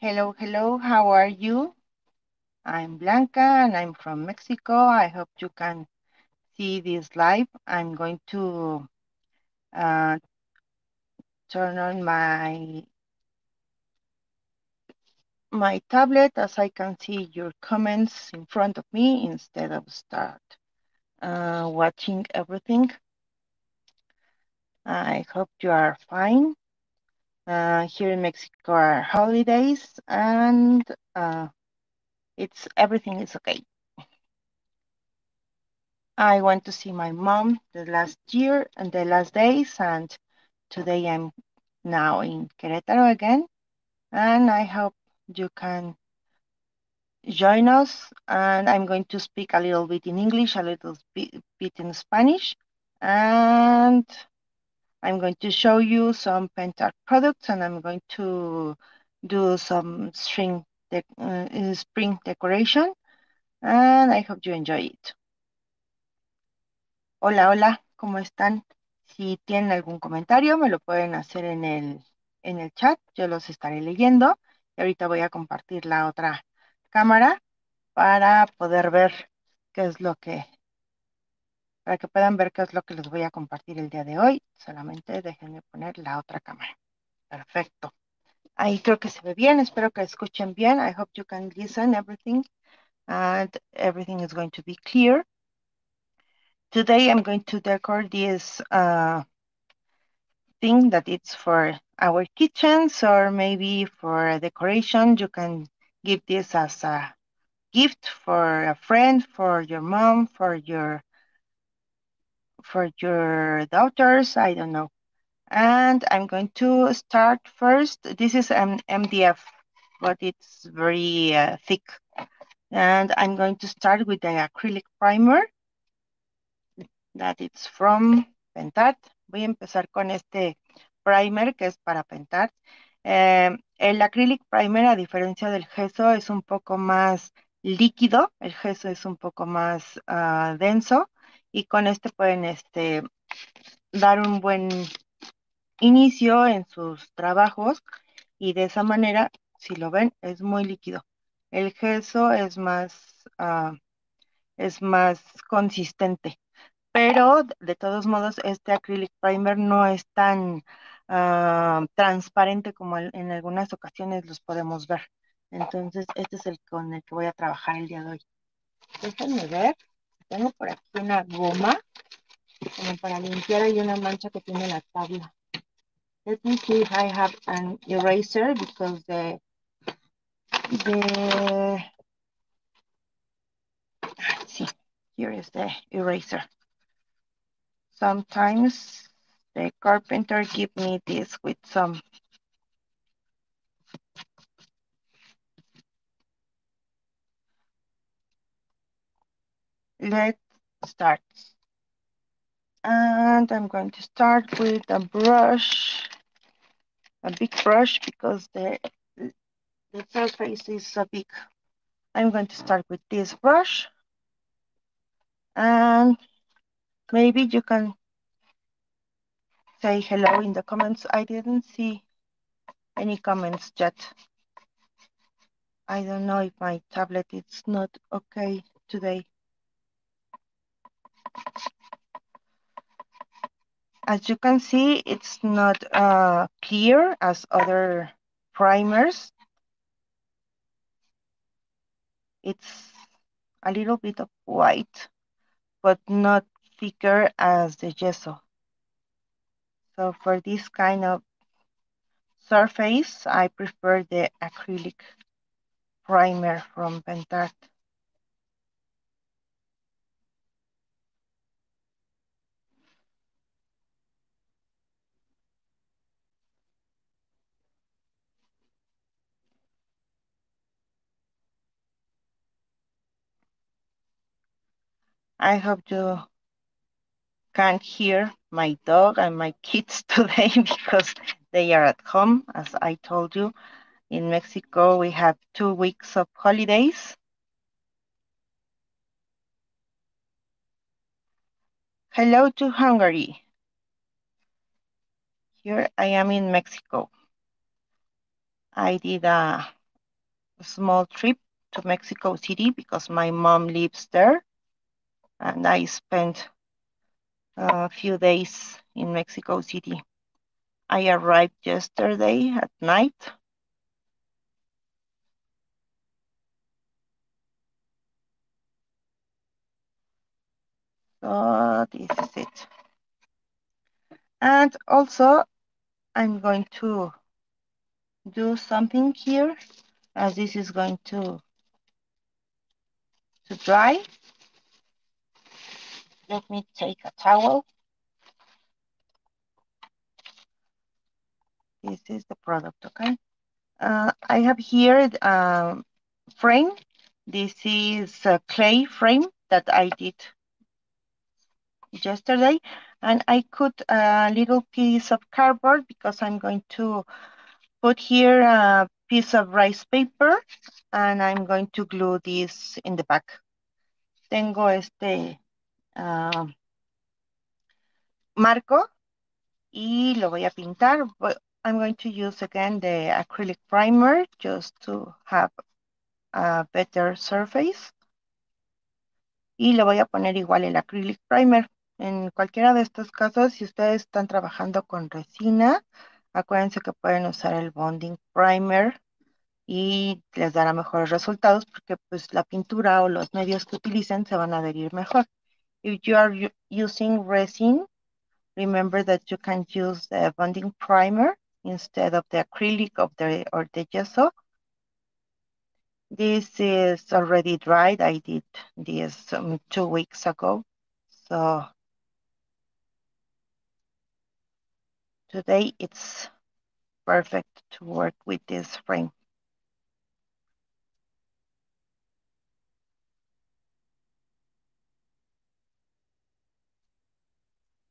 Hello, hello, how are you? I'm Blanca and I'm from Mexico. I hope you can see this live. I'm going to uh, turn on my tablet as I can see your comments in front of me instead of start watching everything. I hope you are fine. Here in Mexico are holidays and everything is okay. I went to see my mom the last year and the last days, and today I'm now in Querétaro again. And I hope you can join us. And I'm going to speak a little bit in English, a little bit in Spanish. And I'm going to show you some Pentac products, and I'm going to do some spring decoration. And I hope you enjoy it. Hola, hola, ¿cómo están? Si tienen algún comentario, me lo pueden hacer en el chat, yo los estaré leyendo. Y ahorita voy a compartir la otra cámara para poder ver qué es lo que, para que puedan ver qué es lo que les voy a compartir el día de hoy. Solamente déjenme poner la otra cámara. Perfecto. Ahí creo que se ve bien, espero que escuchen bien. I hope you can listen everything and everything is going to be clear. Today I'm going to decorate this thing that it's for our kitchens or maybe for a decoration. You can give this as a gift for a friend, for your mom, for your daughters, I don't know. And I'm going to start first. This is an MDF, but it's very thick. And I'm going to start with the acrylic primer that it's from Pentart. Voy a empezar con este primer que es para Pentart. El acrylic primer, a diferencia del gesso, es un poco más líquido. El gesso es un poco más denso. Y con este pueden dar un buen inicio en sus trabajos. Y de esa manera, si lo ven, es muy líquido. El gesso es más consistente. Pero de todos modos este acrylic primer no es tan transparente como en algunas ocasiones los podemos ver. Entonces este es el con el que voy a trabajar el día de hoy. Déjenme ver, tengo por aquí una goma como para limpiar, hay una mancha que tiene la tabla. Let me see if I have an eraser because see, here is the eraser. Sometimes the carpenter give me this with some let's start. And I'm going to start with a brush, a big brush, because the surface is so big. I'm going to start with this brush. And maybe you can say hello in the comments. I didn't see any comments yet. I don't know if my tablet is not okay today. As you can see, it's not clear as other primers. It's a little bit of white, but not thicker as the gesso. So for this kind of surface, I prefer the acrylic primer from Pentart. I hope you can't hear my dog and my kids today because they are at home. As I told you, in Mexico, we have 2 weeks of holidays. Hello to Hungary. Here I am in Mexico. I did a small trip to Mexico City because my mom lives there, and I spent a few days in Mexico City. I arrived yesterday at night. So this is it. And also, I'm going to do something here as this is going to dry. Let me take a towel. This is the product, okay? I have here frame. This is a clay frame that I did yesterday, and I cut a little piece of cardboard because I'm going to put here a piece of rice paper, and I'm going to glue this in the back. Tengo este marco y lo voy a pintar. But I'm going to use again the acrylic primer just to have a better surface. Y le voy a poner igual el acrylic primer. En cualquiera de estos casos, si ustedes están trabajando con resina, acuérdense que pueden usar el bonding primer y les dará mejores resultados porque pues la pintura o los medios que utilicen se van a adherir mejor. If you are using resin, remember that you can use the bonding primer instead of the acrylic or the gesso. This is already dried. I did this 2 weeks ago. So today it's perfect to work with this frame.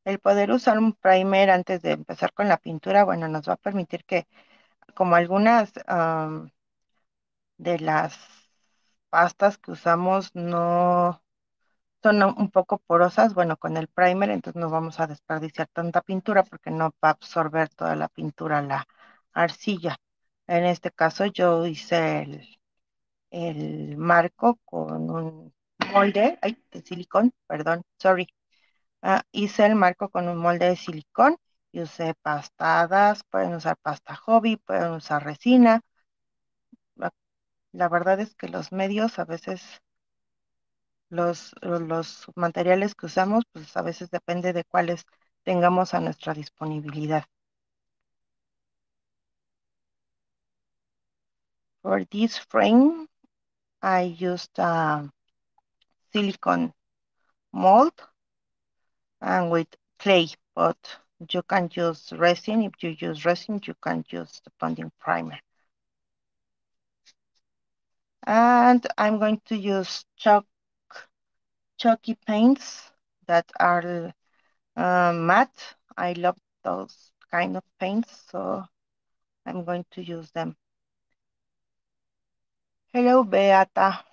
El poder usar un primer antes de empezar con la pintura, bueno, nos va a permitir que como algunas de las pastas que usamos no son un poco porosas, bueno, con el primer entonces no vamos a desperdiciar tanta pintura porque no va a absorber toda la pintura la arcilla. En este caso yo hice el marco con un molde, de silicón, perdón, sorry. Hice el marco con un molde de silicón y usé pastadas, pueden usar pasta hobby, pueden usar resina. La verdad es que los medios a veces, los materiales que usamos, pues a veces depende de cuáles tengamos a nuestra disponibilidad. For this frame, I used a silicone mold and with clay, but you can use resin. If you use resin, you can use the bonding primer. And I'm going to use chalky paints that are matte. I love those kind of paints, so I'm going to use them. Hello, Beata.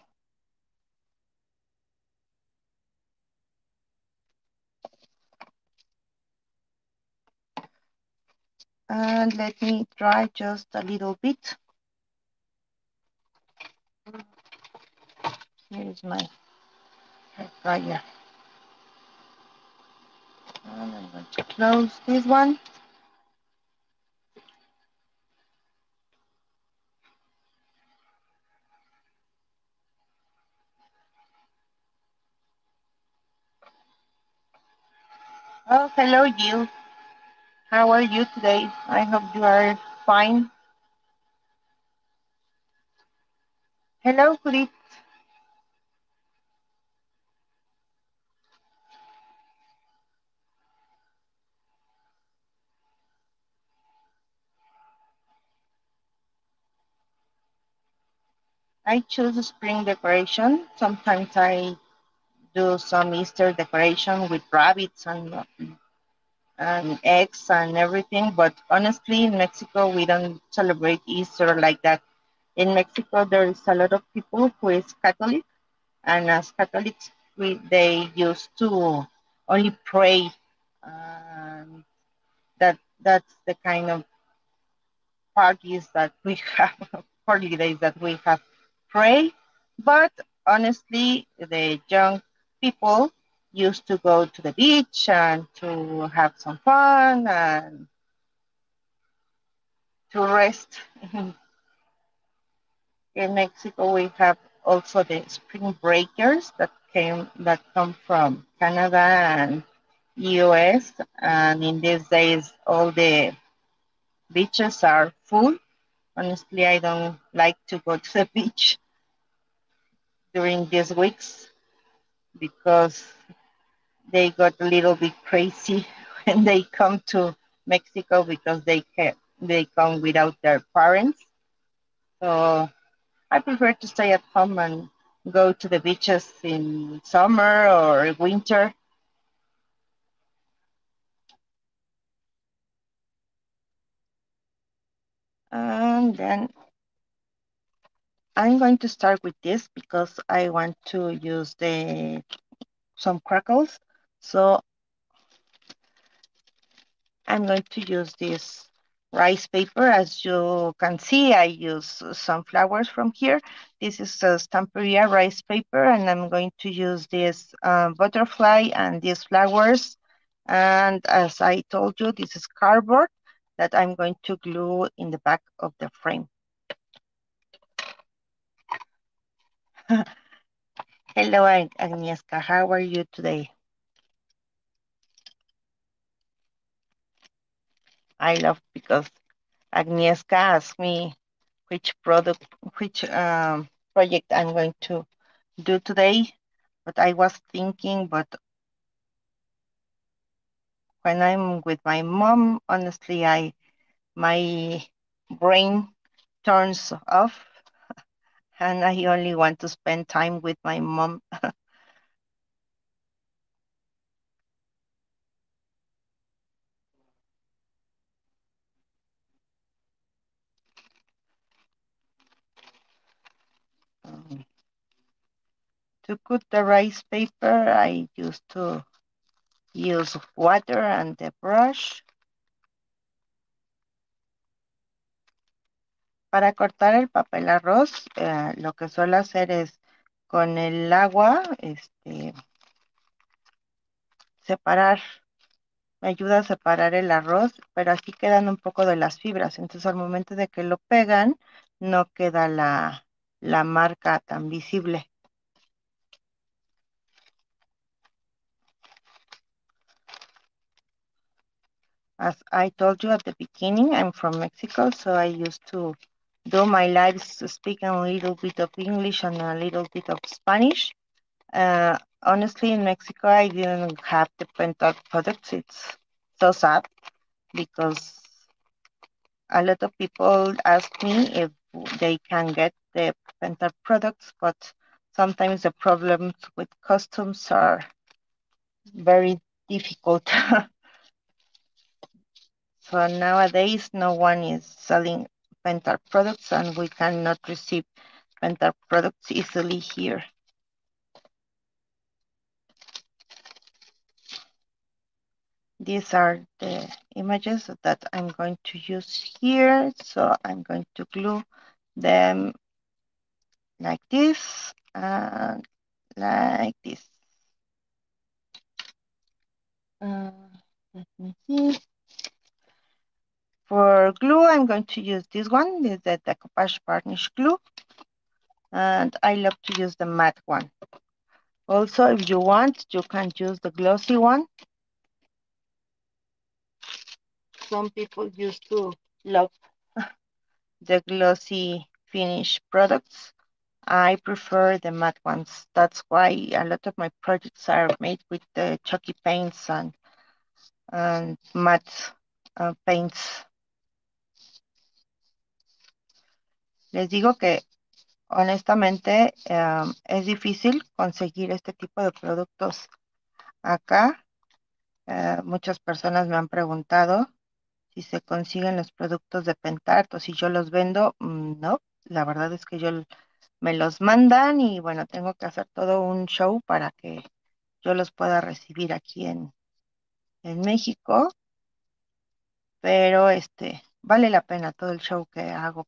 And let me try just a little bit. Here is my hair dryer. And I'm going to close this one. Oh, hello, Jill. How are you today? I hope you are fine. Hello, Judith. I choose spring decoration. Sometimes I do some Easter decoration with rabbits and eggs and everything. But honestly, in Mexico, we don't celebrate Easter like that. In Mexico, there is a lot of people who is Catholic, and as Catholics, they used to only pray. That's the kind of parties that we have. holidays that we have pray. But honestly, the young people used to go to the beach and to have some fun and to rest. In Mexico, we have also the spring breakers that come from Canada and US, and in these days, all the beaches are full. Honestly, I don't like to go to the beach during these weeks because they got a little bit crazy when they come to Mexico because they come without their parents. So I prefer to stay at home and go to the beaches in summer or winter. And then I'm going to start with this because I want to use the some crackles. So I'm going to use this rice paper. As you can see, I use some flowers from here. This is a Stamperia rice paper, and I'm going to use this butterfly and these flowers. And as I told you, this is cardboard that I'm going to glue in the back of the frame. Hello, Agnieszka. How are you today? I love because Agnieszka asked me which project I'm going to do today, but I was thinking, but when I'm with my mom, honestly, my brain turns off and I only want to spend time with my mom. Um, to cook the rice paper, I used to use water and the brush. Para cortar el papel arroz, lo que suelo hacer es con el agua, separar, me ayuda a separar el arroz, pero aquí quedan un poco de las fibras. Entonces al momento de que lo pegan, no queda la marca tan visible. As I told you at the beginning, I'm from Mexico, so I used to do my lives speaking a little bit of English and a little bit of Spanish. Honestly, in Mexico, I didn't have the Pentel products. It's so sad because a lot of people ask me if they can get the Pentel products, but sometimes the problems with customs are very difficult. So nowadays, no one is selling Pentel products, and we cannot receive Pentel products easily here. These are the images that I'm going to use here. So I'm going to glue them like this and like this. Uh, Let me see. For glue, I'm going to use this one, this is the decoupage varnish glue. And I love to use the matte one. Also, if you want, you can use the glossy one. Some people used to love the glossy finish products. I prefer the matte ones. That's why a lot of my projects are made with the chalky paints and matte paints. Les digo que honestamente es difícil conseguir este tipo de productos acá. Muchas personas me han preguntado si se consiguen los productos de Pentart o si yo los vendo. No, la verdad es que me los mandan y bueno, tengo que hacer todo un show para que yo los pueda recibir aquí en México, pero vale la pena todo el show que hago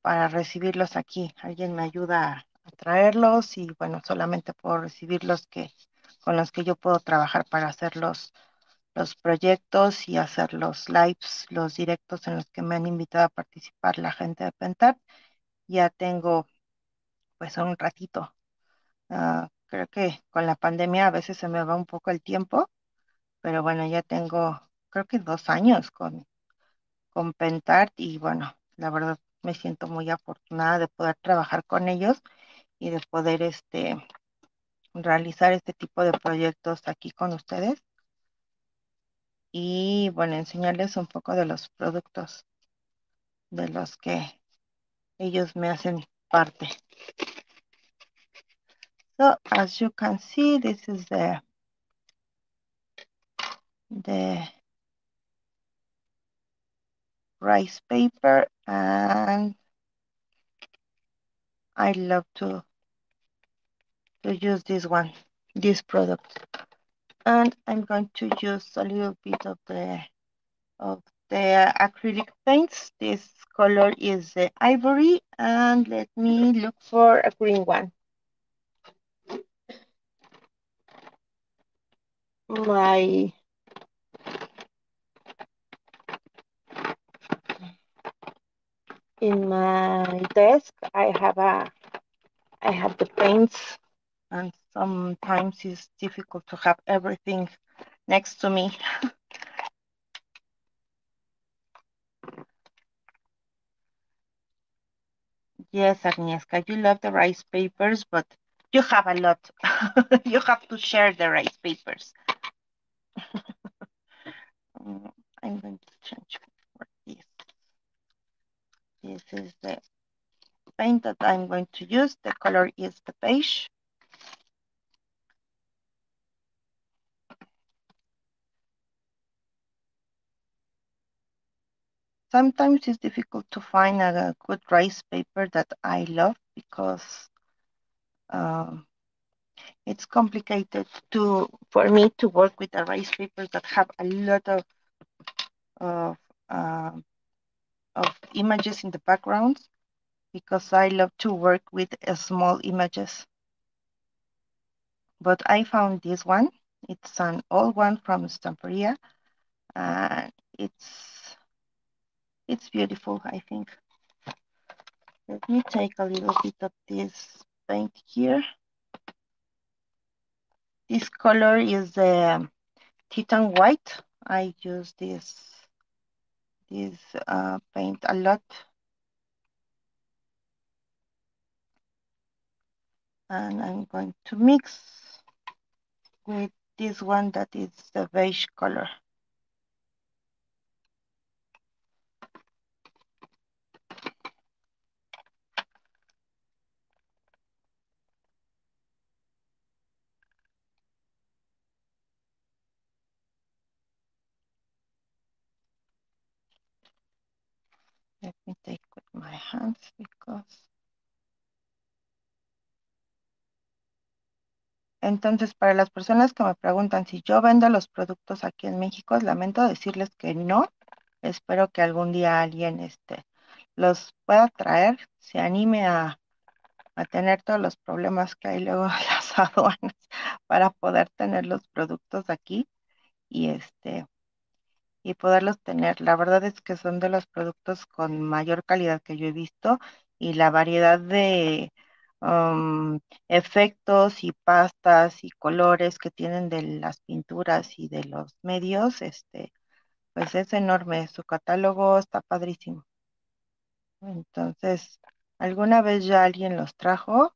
para recibirlos aquí. Alguien me ayuda a traerlos y bueno, solamente puedo recibir con los que yo puedo trabajar para hacer los proyectos y hacer los lives, los directos en los que me han invitado a participar la gente de Pentar. Ya tengo pues un ratito. Creo que con la pandemia a veces se me va un poco el tiempo, pero bueno, ya tengo creo que 2 años con Pentart y bueno, la verdad me siento muy afortunada de poder trabajar con ellos y de poder realizar este tipo de proyectos aquí con ustedes y bueno, enseñarles un poco de los productos de los que ellos me hacen parte. So as you can see, this is the rice paper, and I love to use this product. And I'm going to use a little bit of the acrylic paints. This color is the ivory, and let me look for a green one. In my desk, I have the paints, and sometimes it's difficult to have everything next to me. Yes, Agnieszka, you love the rice papers, but you have a lot. You have to share the rice papers. I'm going to change for this. This is the paint that I'm going to use. The color is the beige. Sometimes it's difficult to find a good rice paper that I love because it's complicated for me to work with the rice papers that have a lot of, uh, of images in the background because I love to work with small images. But I found this one. It's an old one from Stamperia, and it's beautiful, I think. Let me take a little bit of this paint here. This color is the Titan White. I use this paint a lot. And I'm going to mix with this one that is the beige color. Let me take with my hands because... Entonces, para las personas que me preguntan si yo vendo los productos aquí en México, lamento decirles que no. Espero que algún día alguien los pueda traer, se anime a tener todos los problemas que hay luego en las aduanas para poder tener los productos aquí y y poderlos tener. La verdad es que son de los productos con mayor calidad que yo he visto y la variedad de efectos y pastas y colores que tienen de las pinturas y de los medios, pues es enorme. Su catálogo está padrísimo. Entonces, alguna vez ya alguien los trajo,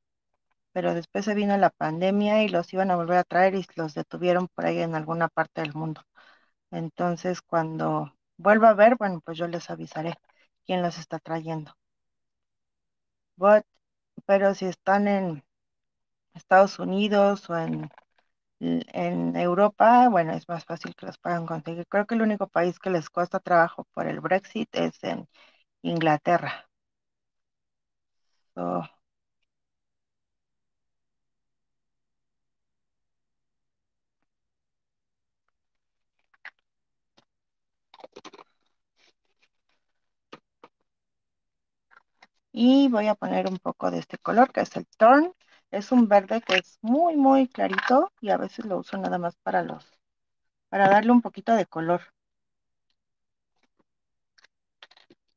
pero después se vino la pandemia y los iban a volver a traer y los detuvieron por ahí en alguna parte del mundo. Entonces, cuando vuelva a ver, bueno, pues yo les avisaré quién los está trayendo. Pero si están en Estados Unidos o en Europa, bueno, es más fácil que los puedan conseguir. Creo que el único país que les cuesta trabajo por el Brexit es en Inglaterra. So, Y voy a poner un poco de este color que es el Turn. Es un verde que es muy, muy clarito y a veces lo uso nada más para darle un poquito de color.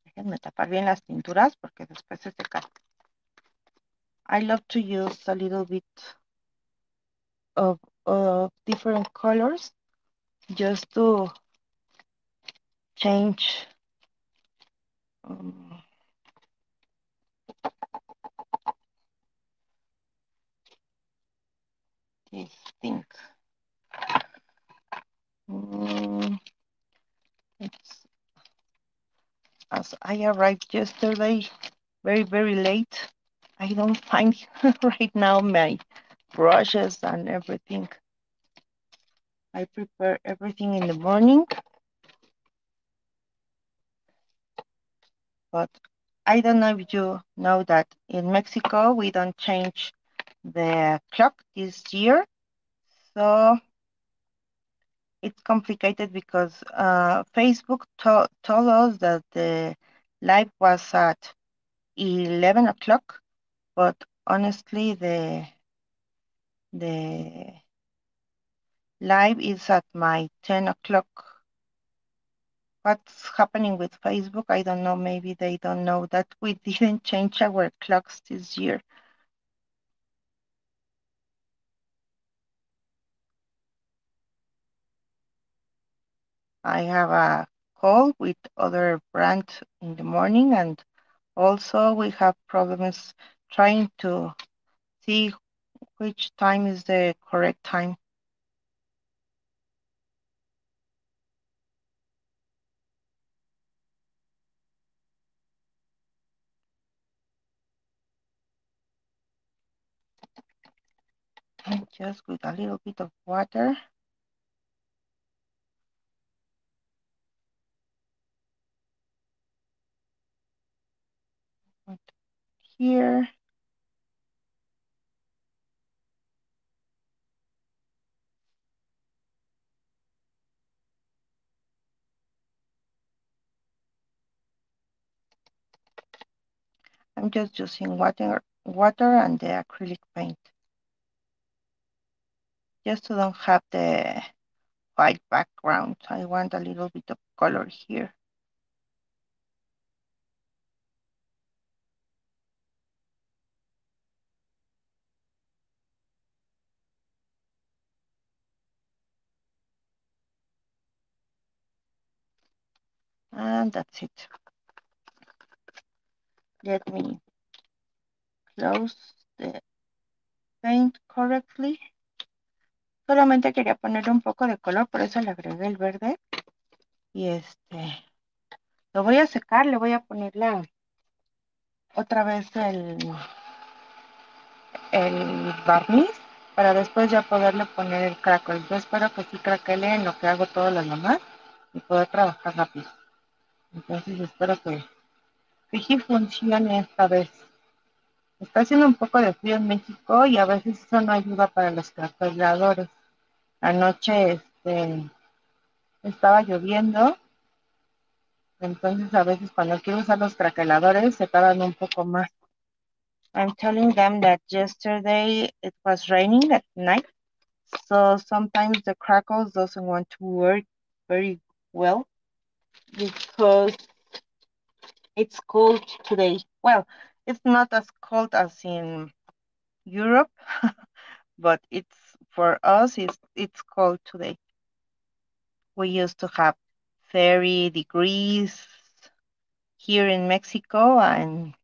Déjenme tapar bien las tinturas porque después se secan. I love to use a little bit of different colors just to change this thing. It's, as I arrived yesterday very, very late, I don't find right now my brushes and everything. I prepare everything in the morning, but I don't know if you know that in Mexico we don't change the clock this year, so it's complicated because Facebook told us that the live was at 11 o'clock, but honestly the live is at my 10 o'clock. What's happening with Facebook? I don't know. Maybe they don't know that we didn't change our clocks this year. I have a call with other brand in the morning, and also we have problems trying to see which time is the correct time. And just with a little bit of water. Here. I'm just using water and the acrylic paint. Just to don't have the white background. I want a little bit of color here. And that's it. Let me close the paint correctly. Solamente quería ponerle un poco de color, por eso le agregué el verde. Y lo voy a secar, le voy a poner otra vez el barniz para después ya poderle poner el crackle. Yo espero que sí craquele en lo que hago todo lo demás y poder trabajar rápido. Entonces espero que sí funcione esta vez. Está haciendo un poco de frío en México y a veces eso no ayuda para los craqueladores. Anoche estaba lloviendo, entonces a veces cuando quiero usar los craqueladores se tardan un poco más. I'm telling them that yesterday it was raining at night, so sometimes the crackles doesn't want to work very well because it's cold today. Well, it's not as cold as in Europe, but it's for us it's cold today. We used to have 30 degrees here in Mexico and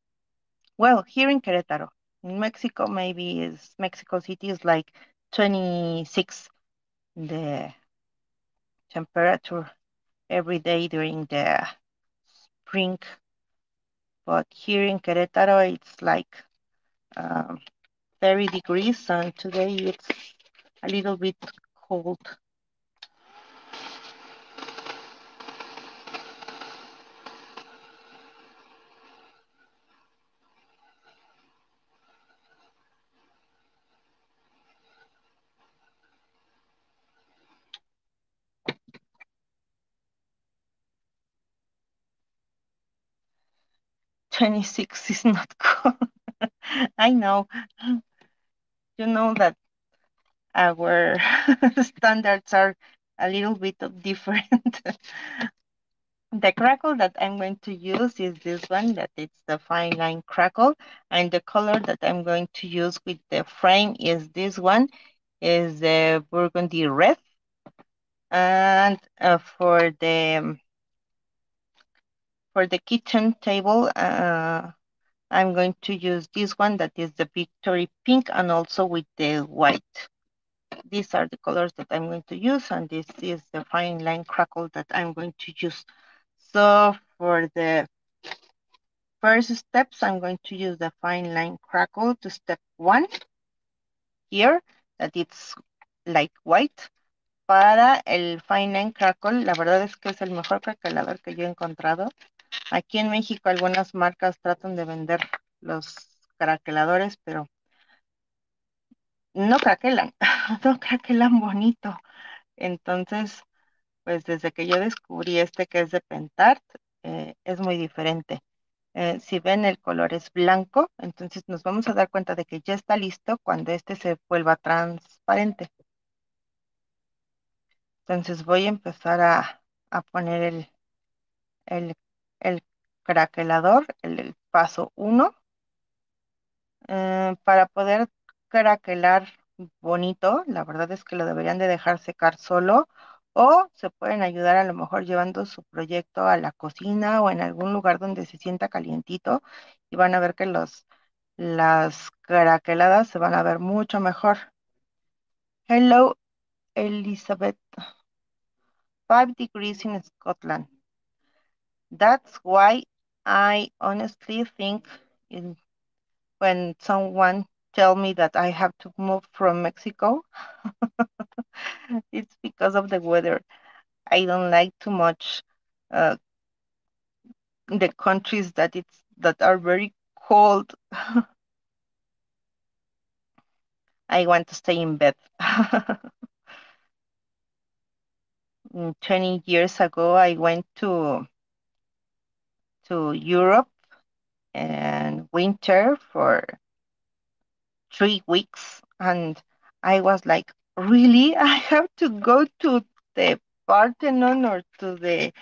well, here in Querétaro. In Mexico, maybe is Mexico City is like 26 the temperature every day during the spring. But here in Querétaro, it's like 30 degrees, and today it's a little bit cold. 26 is not cool. I know. You know that our standards are a little bit different. The crackle that I'm going to use is this one, that it's the fine line crackle, and the color that I'm going to use with the frame is this one, is the burgundy red. And for the kitchen table, I'm going to use this one, that is the Victory pink, and also with the white. These are the colors that I'm going to use, and this is the fine line crackle that I'm going to use. So for the first steps, I'm going to use the fine line crackle to step 1 here, that it's like white. Para el fine line crackle, la verdad es que es el mejor craquelador que yo he encontrado. Aquí en México algunas marcas tratan de vender los craqueladores, pero no craquelan, no craquelan bonito. Entonces, pues desde que yo descubrí este que es de Pentart, es muy diferente. Si ven, el color es blanco, entonces nos vamos a dar cuenta de que ya está listo cuando este se vuelva transparente. Entonces voy a empezar a poner el craquelador, el paso 1, para poder craquelar bonito. La verdad es que lo deberían de dejar secar solo, o se pueden ayudar a lo mejor llevando su proyecto a la cocina o en algún lugar donde se sienta calientito, y van a ver que las craqueladas se van a ver mucho mejor. Hello, Elizabeth. 5 degrees in Scotland. That's why I honestly think when someone tell me that I have to move from Mexico, it's because of the weather. I don't like too much uh, the countries that are very cold. I want to stay in bed. 20 years ago, I went to Europe and winter for 3 weeks, and I was like, really? I have to go to the Parthenon or to the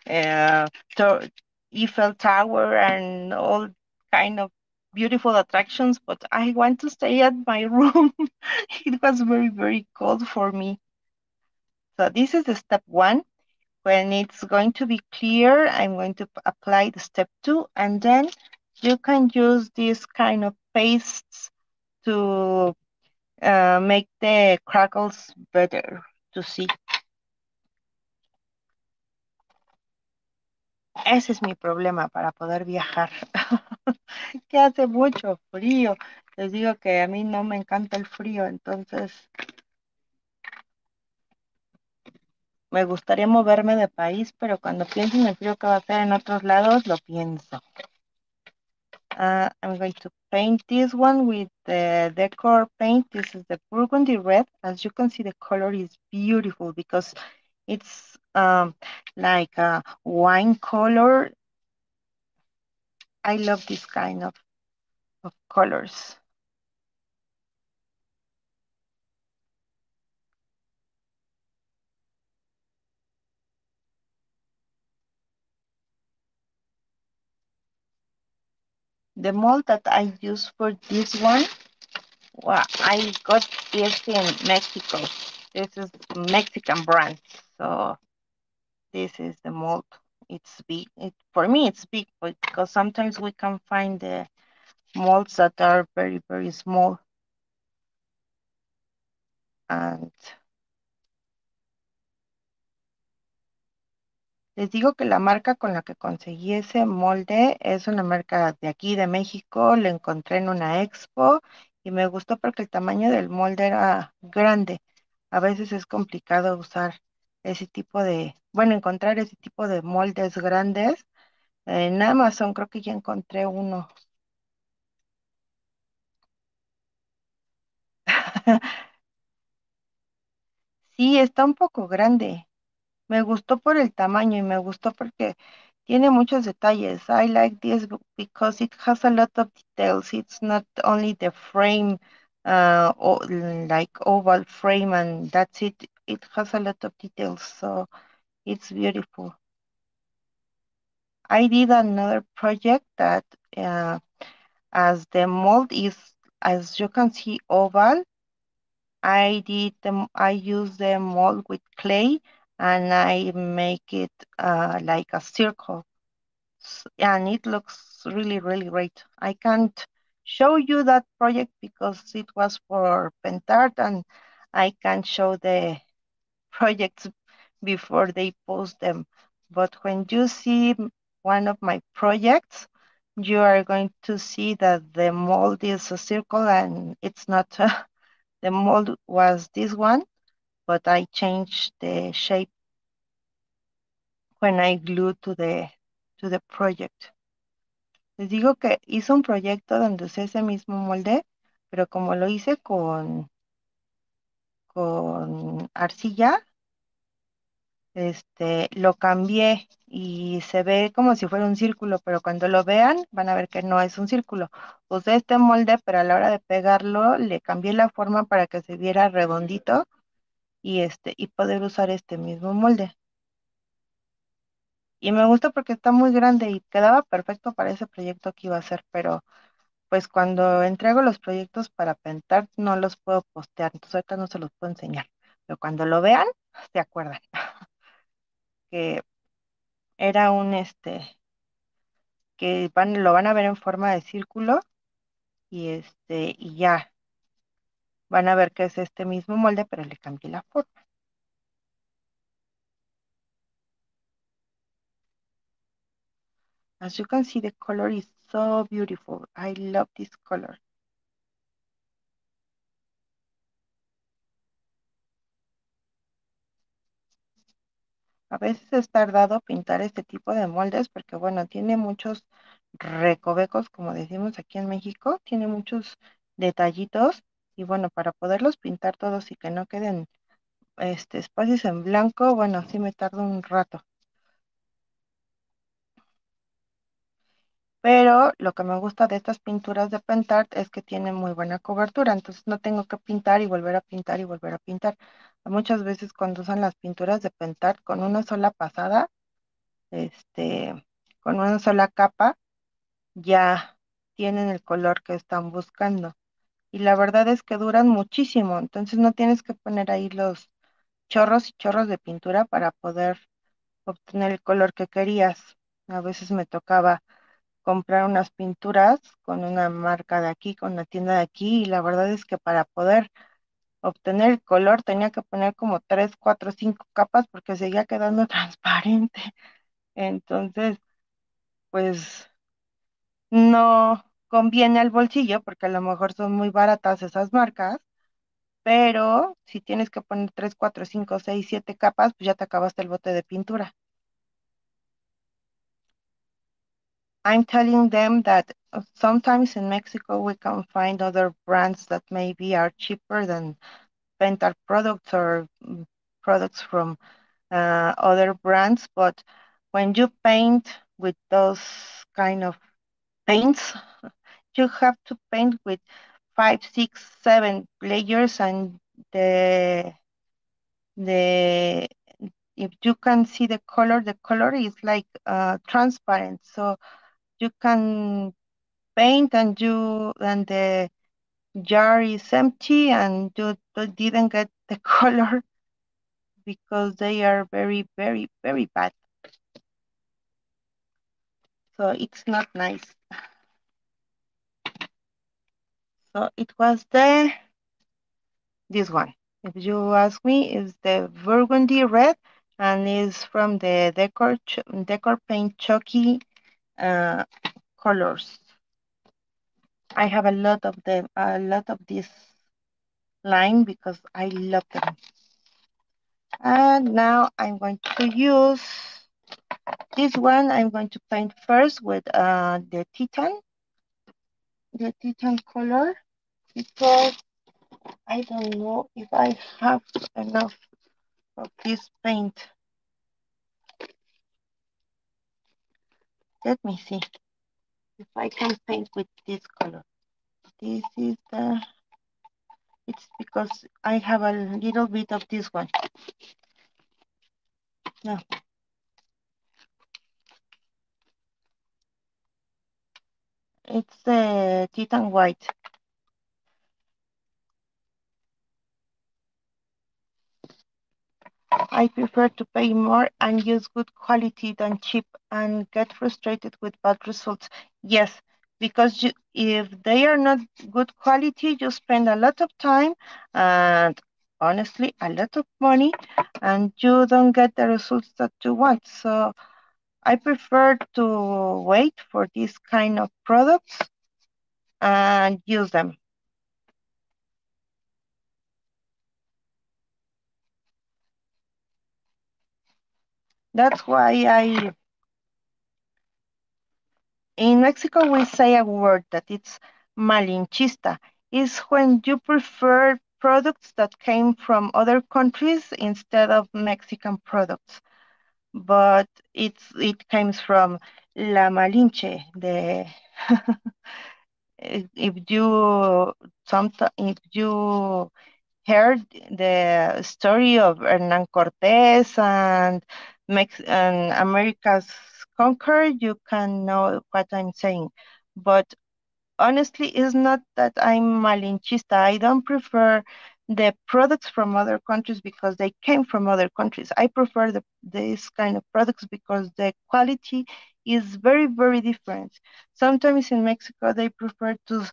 uh, to Eiffel Tower and all kind of beautiful attractions, but I want to stay at my room. It was very, very cold for me. So this is the step 1. When it's going to be clear, I'm going to apply the step 2, and then you can use this kind of pastes to make the crackles better to see. Ese es mi problema para poder viajar, que hace mucho frío. Les digo que a mí no me encanta el frío, entonces me gustaría moverme de país, pero cuando pienso en el frío que va a hacer en otros lados, lo pienso. I'm going to paint this one with the decor paint. This is the burgundy red. As you can see, the color is beautiful because it's like a wine color. I love this kind of colors. The mold that I use for this one, well, I got this in Mexico. This is Mexican brand. So this is the mold. It's big. For me, it's big because sometimes we can find the molds that are very, very small. And les digo que la marca con la que conseguí ese molde es una marca de aquí, de México. Lo encontré en una expo y me gustó porque el tamaño del molde era grande. A veces es complicado usar ese tipo bueno, encontrar ese tipo de moldes grandes. En Amazon creo que ya encontré uno. Sí, está un poco grande. Me gustó por el tamaño y me gustó porque Tiene muchos detalles. I like this because it has a lot of details. It's not only the frame, like oval frame, and that's it. It has a lot of details, so it's beautiful. I did another project that, as the mold is, as you can see, oval. I use the mold with clay, and I make it like a circle. And it looks really, really great. I can't show you that project because it was for Pentart, and I can't show the projects before they post them. But when you see one of my projects, you are going to see that the mold is a circle and it's not. The mold was this one, but I changed the shape when I glued to the project. Les digo que hice un proyecto donde usé ese mismo molde, pero como lo hice con arcilla, lo cambié y se ve como si fuera un círculo, pero cuando lo vean van a ver que no es un círculo. Usé este molde, pero a la hora de pegarlo le cambié la forma para que se viera redondito y poder usar este mismo molde. Y me gusta porque está muy grande y quedaba perfecto para ese proyecto que iba a hacer, pero pues cuando entrego los proyectos para Pentart no los puedo postear, entonces ahorita no se los puedo enseñar. Pero cuando lo vean, se acuerdan que era que lo van a ver en forma de círculo y ya van a ver que es este mismo molde, pero le cambié la forma. As you can see, the color is so beautiful. I love this color. A veces es tardado pintar este tipo de moldes porque, bueno, tiene muchos recovecos, como decimos aquí en México, tiene muchos detallitos y, bueno, para poderlos pintar todos y que no queden espacios en blanco, bueno, sí me tarda un rato. Pero lo que me gusta de estas pinturas de Pentart es que tienen muy buena cobertura, entonces no tengo que pintar y volver a pintar y volver a pintar. Muchas veces cuando usan las pinturas de Pentart con una sola pasada, con una sola capa, ya tienen el color que están buscando. Y la verdad es que duran muchísimo, entonces no tienes que poner ahí los chorros y chorros de pintura para poder obtener el color que querías. A veces me tocaba comprar unas pinturas con una marca de aquí, con una tienda de aquí, y la verdad es que para poder obtener el color tenía que poner como 3, 4, 5 capas porque seguía quedando transparente. Entonces, pues no conviene al bolsillo porque a lo mejor son muy baratas esas marcas, pero si tienes que poner 3, 4, 5, 6, 7 capas, pues ya te acabaste el bote de pintura. I'm telling them that sometimes in Mexico we can find other brands that maybe are cheaper than Pentar products or products from other brands, but when you paint with those kind of paints, you have to paint with 5, 6, 7 layers, and the if you can see the color is like transparent, so you can paint and the jar is empty and you didn't get the color because they are very, very, very bad. So it's not nice. So it was this one. If you ask me, is the burgundy red and is from the Decor Paint Chucky colors. I have a lot of this line because I love them. And now I'm going to use this one. I'm going to paint first with the Titan color, because I don't know if I have enough of this paint. Let me see if I can paint with this color. This is it's because I have a little bit of this one. No. It's the Titan White. I prefer to pay more and use good quality than cheap and get frustrated with bad results. Yes, because if they are not good quality, you spend a lot of time and honestly a lot of money and you don't get the results that you want. So I prefer to wait for this kind of products and use them. That's why in Mexico we say a word that it's malinchista. Is when you prefer products that came from other countries instead of Mexican products. But it comes from la Malinche, the if you if you heard the story of Hernan Cortés and and America's conquer, you can know what I'm saying. But honestly, it's not that I'm malinchista. I don't prefer the products from other countries because they came from other countries. I prefer this kind of products because the quality is very, very different. Sometimes in Mexico, they prefer to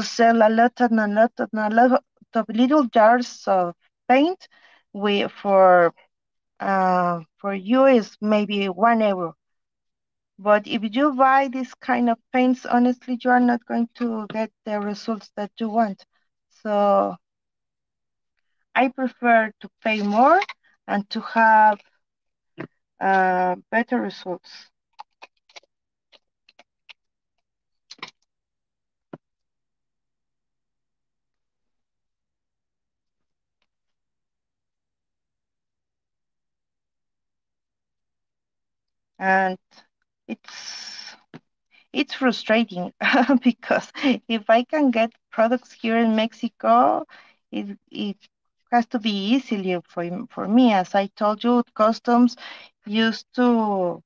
sell a lot and a lot and a lot of little jars of paint for you is maybe €1. But if you buy this kind of paints, honestly, you are not going to get the results that you want. So I prefer to pay more and to have better results. And it's it's frustrating because if I can get products here in Mexico, it has to be easily for me. As I told you, customs used to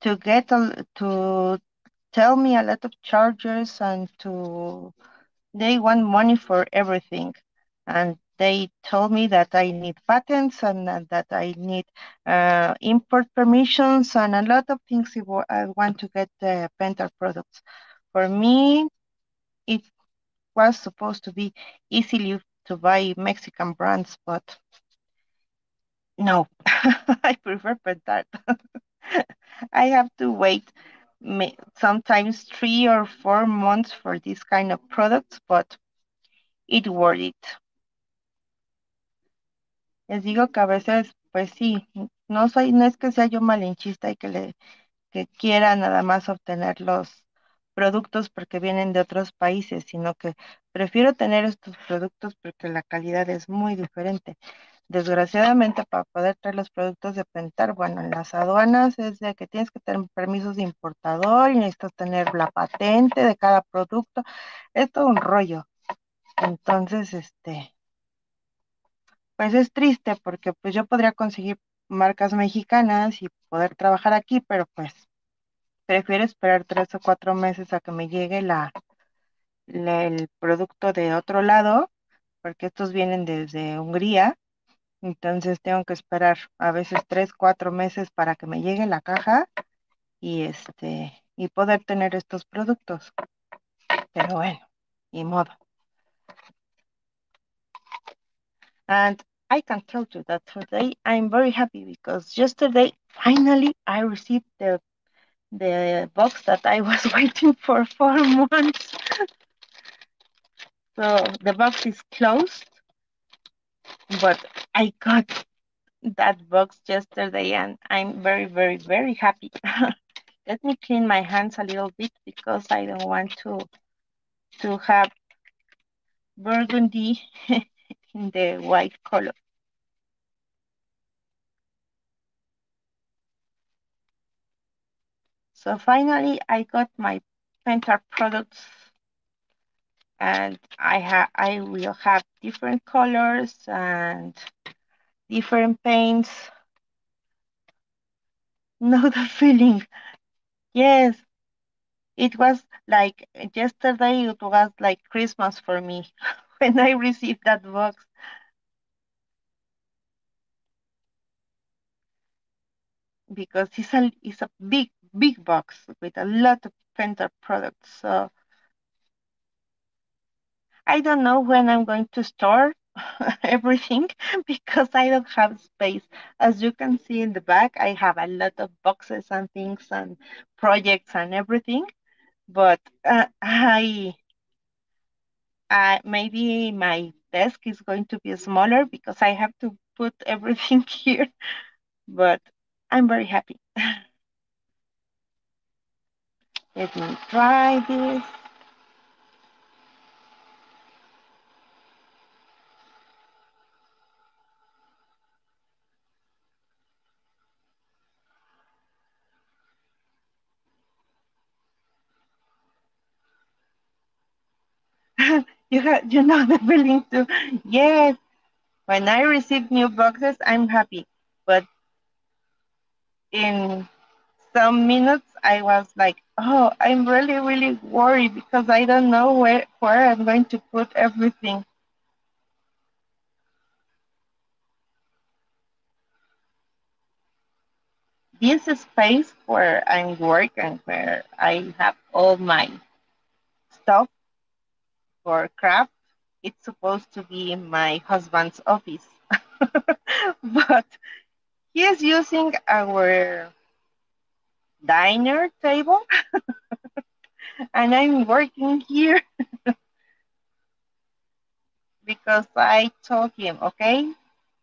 get to tell me a lot of charges and they want money for everything. And they told me that I need patents and that I need import permissions and a lot of things if I want to get the Penta products. For me, it was supposed to be easily to buy Mexican brands, but no, I prefer Pentar. I have to wait sometimes 3 or 4 months for this kind of products, but it worth it. Les digo que a veces, pues sí, no es que sea yo malinchista y que quiera nada más obtener los productos porque vienen de otros países, sino que prefiero tener estos productos porque la calidad es muy diferente. Desgraciadamente, para poder traer los productos de Pentar, bueno, en las aduanas es de que tienes que tener permisos de importador y necesitas tener la patente de cada producto. Es todo un rollo. Entonces, pues es triste porque pues yo podría conseguir marcas mexicanas y poder trabajar aquí, pero pues prefiero esperar 3 o 4 meses a que me llegue el producto de otro lado, porque estos vienen desde Hungría. Entonces tengo que esperar a veces 3, 4 meses para que me llegue la caja y poder tener estos productos. Pero bueno, ni modo. And I can tell you that today I'm very happy because yesterday finally I received the box that I was waiting for 4 months. So the box is closed, but I got that box yesterday and I'm very, very, very happy. Let me clean my hands a little bit because I don't want to have burgundy in the white color. So finally, I got my Penta products, and I will have different colors and different paints. Know the feeling? Yes, it was like yesterday. It was like Christmas for me when I received that box, because it's a big box with a lot of Penta products. So I don't know when I'm going to store everything because I don't have space. As you can see in the back, I have a lot of boxes and things and projects and everything. But I maybe my desk is going to be smaller because I have to put everything here. But I'm very happy. Let me try this. You know the feeling too. Yes, when I receive new boxes, I'm happy. But in some minutes, I was like, oh, I'm really worried because I don't know where I'm going to put everything. This space where I'm working, where I have all my stuff for craft, it's supposed to be my husband's office. But he is using our diner table and I'm working here because I told him, okay,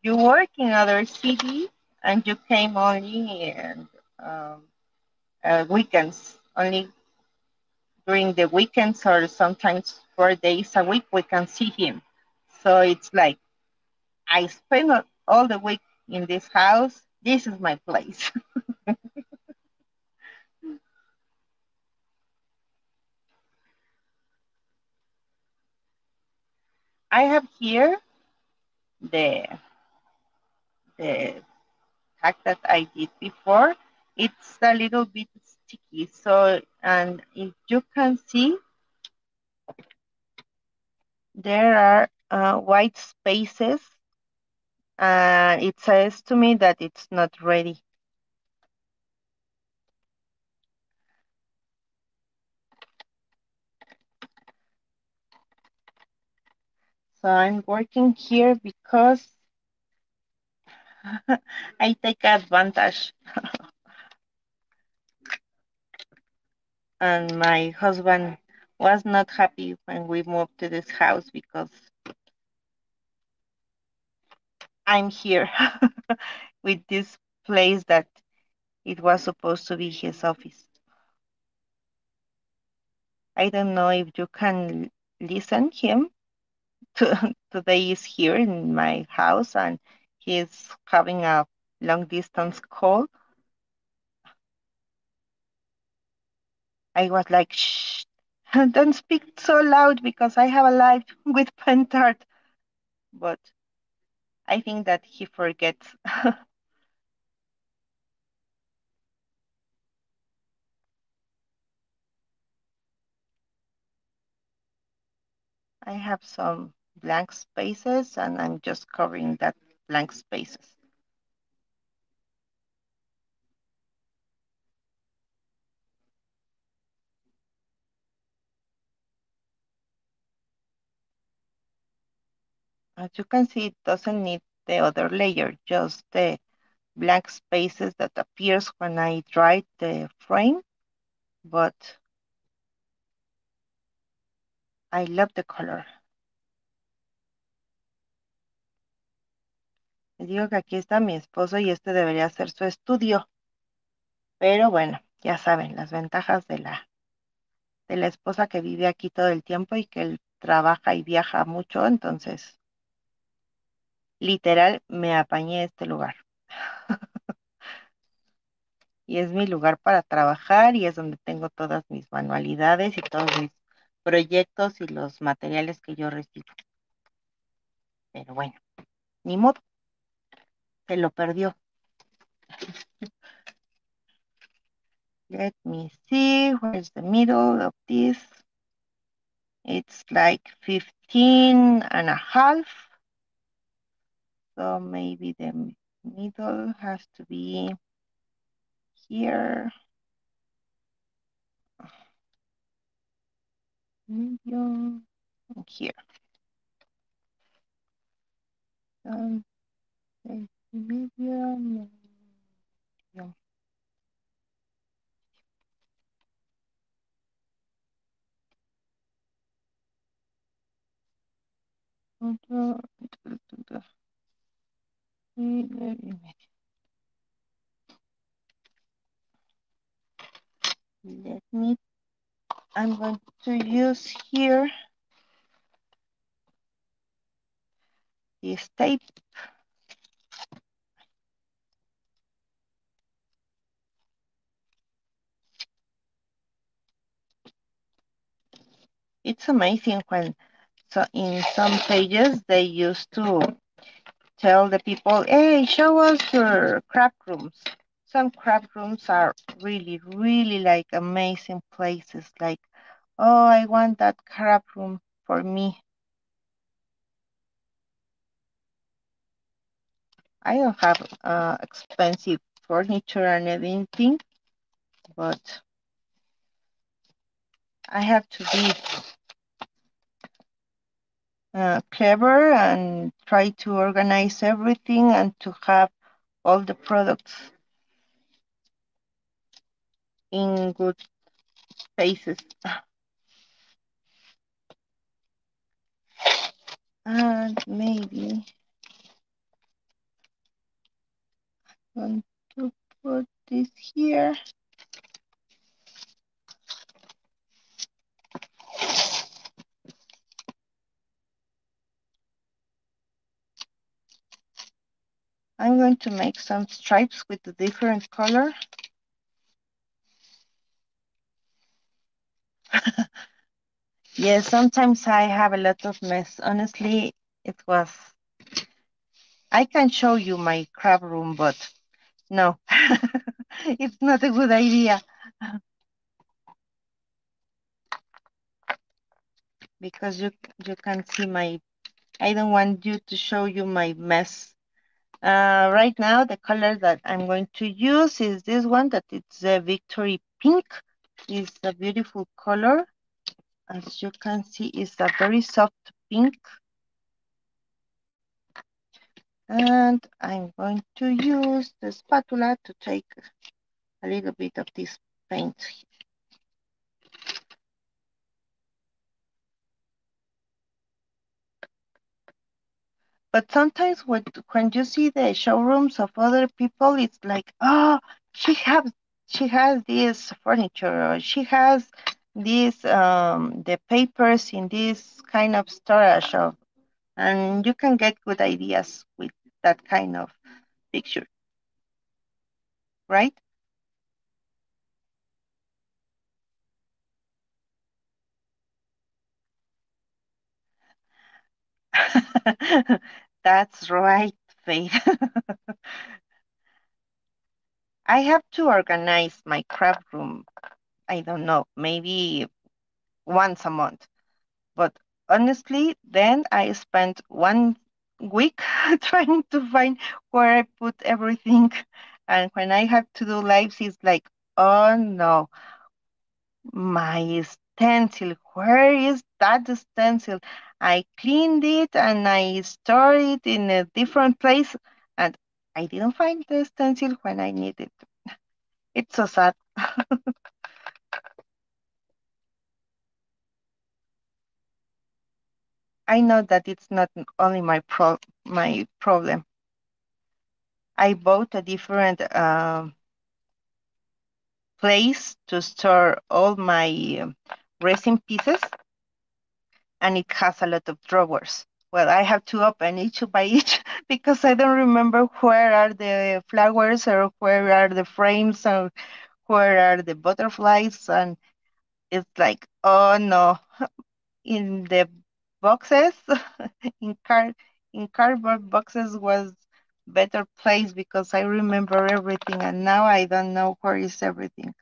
you work in other city and you came only in um, weekends, only during the weekends or sometimes 4 days a week we can see him. So it's like I spend all the week in this house. This is my place. I have here the the hack that I did before. It's a little bit sticky. So, and if you can see, there are white spaces, and it says to me that it's not ready. So I'm working here because I take advantage. And my husband was not happy when we moved to this house because I'm here with this place that it was supposed to be his office. I don't know if you can listen him. Today is here in my house and he's having a long distance call. I was like, shh, don't speak so loud because I have a life with Pentart. But I think that he forgets. I have some blank spaces and I'm just covering that blank spaces. As you can see, it doesn't need the other layer, just the blank spaces that appears when I dry the frame, but I love the color. Les digo que aquí está mi esposo y este debería ser su estudio, pero bueno, ya saben, las ventajas de la esposa que vive aquí todo el tiempo y que él trabaja y viaja mucho, entonces literal me apañé este lugar. y es mi lugar para trabajar y es donde tengo todas mis manualidades y todos mis proyectos y los materiales que yo recibo. Pero bueno, ni modo, se lo perdió. Let me see, where's the middle of this? It's like 15 and a half. So maybe the middle has to be here. Medium here. Medium. Medium. Let me, I'm going to use here this tape. It's amazing when, so in some pages they used to tell the people, hey, show us your craft rooms. Some craft rooms are really, really like amazing places. Like, oh, I want that craft room for me. I don't have expensive furniture and anything, but I have to be clever and try to organize everything and to have all the products in good spaces. And maybe want to put this here. I'm going to make some stripes with a different color. Yes, sometimes I have a lot of mess. Honestly, it was, I can show you my craft room, but no, it's not a good idea because you can see my, I don't want you to show you my mess. Right now, the color that I'm going to use is this one, that it's a Victory Pink. It's a beautiful color. As you can see, it's a very soft pink. And I'm going to use the spatula to take a little bit of this paint. But sometimes when you see the showrooms of other people, it's like, oh, she has this furniture, or she has this the papers in this kind of storage of, and you can get good ideas with that kind of picture, right? That's right, Faith. I have to organize my craft room. I don't know, maybe once a month. But honestly, then I spent 1 week trying to find where I put everything. And when I have to do lives, it's like, oh no, my stencil, where is that stencil? I cleaned it and I stored it in a different place, and I didn't find the stencil when I needed it. It's so sad. I know that it's not only my problem. I bought a different place to store all my resin pieces, and it has a lot of drawers. well, I have to open each by each because I don't remember where are the flowers or where are the frames or where are the butterflies. And it's like, oh no, in the boxes, in car in cardboard boxes was better place because I remember everything and now I don't know where is everything.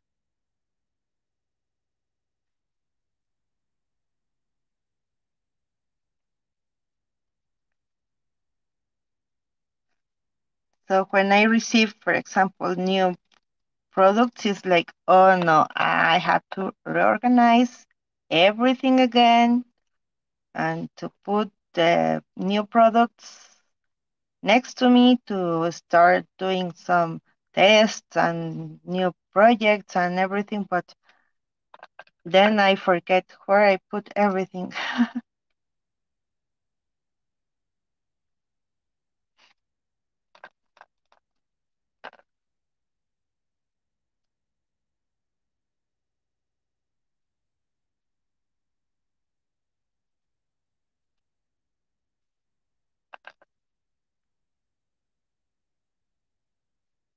So when I receive, for example, new products, it's like, oh no, I have to reorganize everything again and to put the new products next to me to start doing some tests and new projects and everything. But then I forget where I put everything.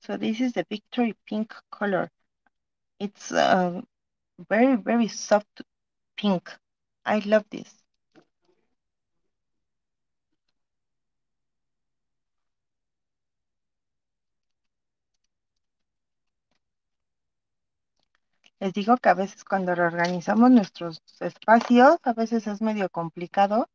So this is the Victory Pink color. It's very, very soft pink. I love this. Les digo que a veces cuando reorganizamos nuestros espacios, a veces es medio complicado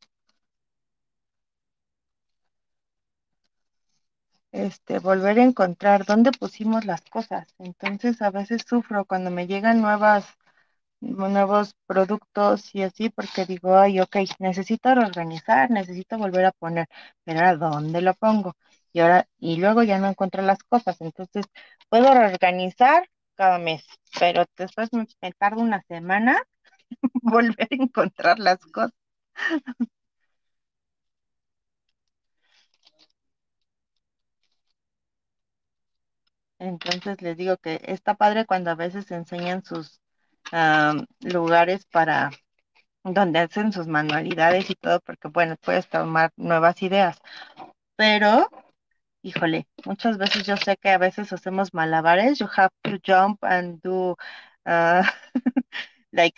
volver a encontrar dónde pusimos las cosas. Entonces a veces sufro cuando me llegan nuevos productos y así porque digo, ay, ok, necesito reorganizar, necesito volver a poner, pero ¿a dónde lo pongo? Y luego ya no encuentro las cosas. Entonces puedo reorganizar cada mes, pero después me tardo una semana volver a encontrar las cosas. Entonces les digo que está padre cuando a veces enseñan sus lugares para donde hacen sus manualidades y todo, porque bueno, puedes tomar nuevas ideas, pero híjole, muchas veces yo sé que a veces hacemos malabares, you have to jump and do uh, like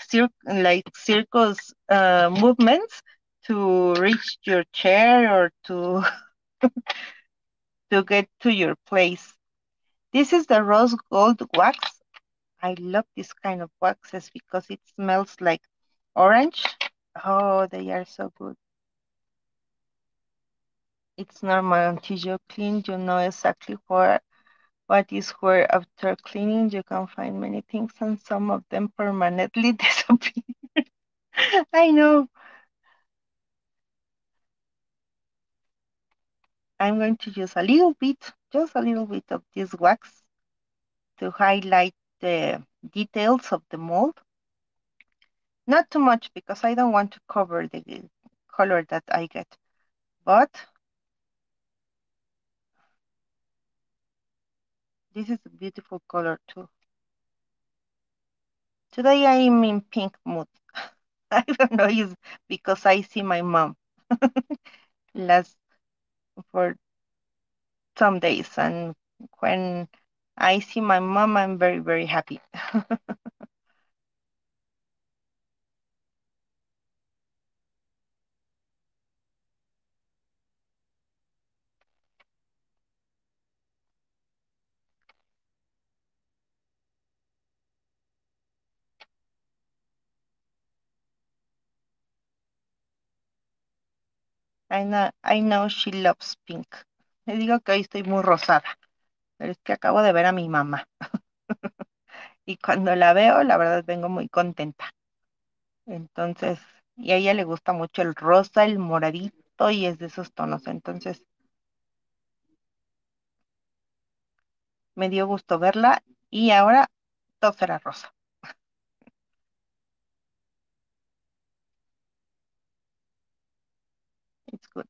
circus movements to reach your chair or to to get to your place. This is the rose gold wax. I love this kind of waxes because it smells like orange. Oh, they are so good. It's normal until you clean, you know exactly what is where. After cleaning, you can find many things and some of them permanently disappear. I know. I'm going to use a little bit, just a little bit of this wax to highlight the details of the mold. Not too much because I don't want to cover the color that I get, but this is a beautiful color too. Today I am in pink mood. I don't know, it's because I see my mom last for some days, and when I see my mom, I'm very, very happy. I know she loves pink. Le digo que hoy estoy muy rosada, pero es que acabo de ver a mi mamá y cuando la veo, la verdad vengo muy contenta. Entonces, y a ella le gusta mucho el rosa, el moradito y es de esos tonos. Entonces, me dio gusto verla y ahora todo será rosa. It's good.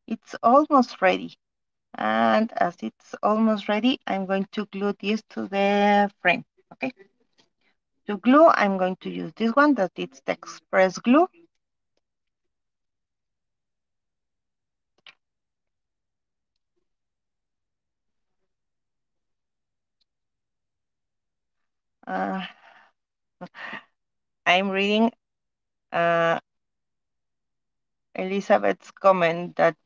It's almost ready. And as it's almost ready, I'm going to glue this to the frame. Okay. To glue, I'm going to use this one that it's the express glue. Uh, I'm reading uh, Elizabeth's comment that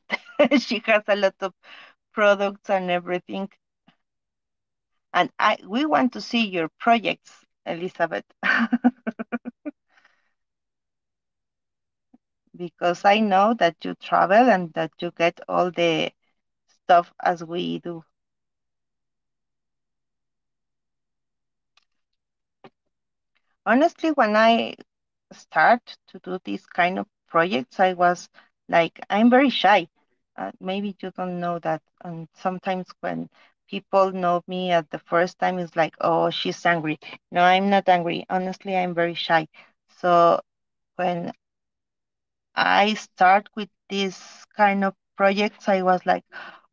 she has a lot of products and everything. And we want to see your projects, Elizabeth, because I know that you travel and that you get all the stuff as we do. Honestly, when I start to do these kind of projects, I was like, I'm very shy. Maybe you don't know that. And sometimes when people know me at the first time, it's like, oh, she's angry. No, I'm not angry. Honestly, I'm very shy. So when I start with this kind of projects, I was like,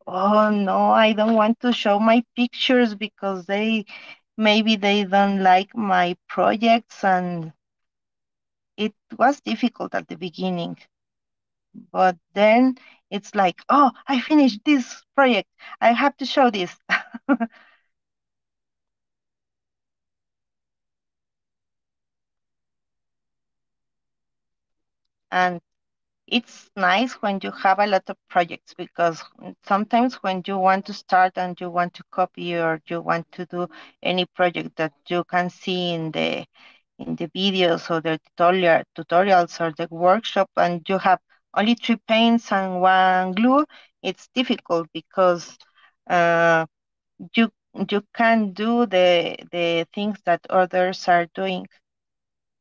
oh no, I don't want to show my pictures because maybe they don't like my projects, and it was difficult at the beginning. But then it's like, oh, I finished this project. I have to show this. And it's nice when you have a lot of projects, because sometimes when you want to start and you want to copy or you want to do any project that you can see in the videos or the tutorials or the workshop, and you have only three paints and one glue, it's difficult because uh, you you can do the things that others are doing.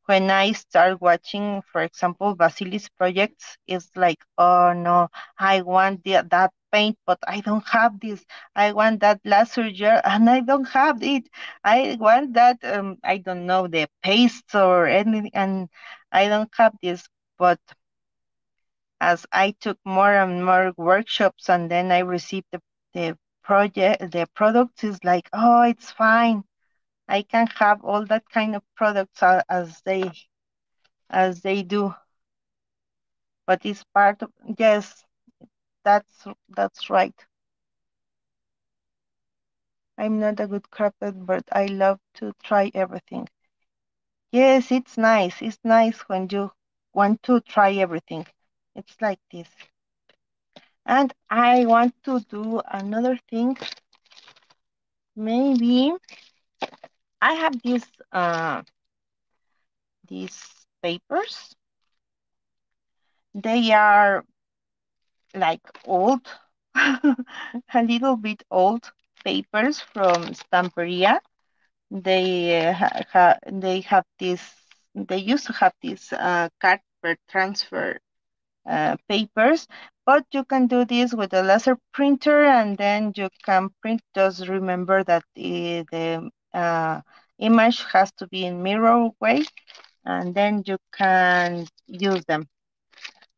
When I start watching, for example, Vasilis projects, it's like, oh no, I want that paint, but I don't have this. I want that laser gel, and I don't have it. I want that, I don't know, the paste or anything, and I don't have this. But as I took more and more workshops, and then I received the products, is like, oh, it's fine. I can have all that kind of products as they do. But it's part of, yes, that's right. I'm not a good carpet, but I love to try everything. Yes, it's nice. It's nice when you want to try everything. It's like this. And I want to do another thing. Maybe I have these papers. They are like old, a little bit old papers from Stamperia. They have this. They used to have this card per transfer papers, but you can do this with a laser printer, and then you can print. Just remember that the image has to be in mirror way, and then you can use them.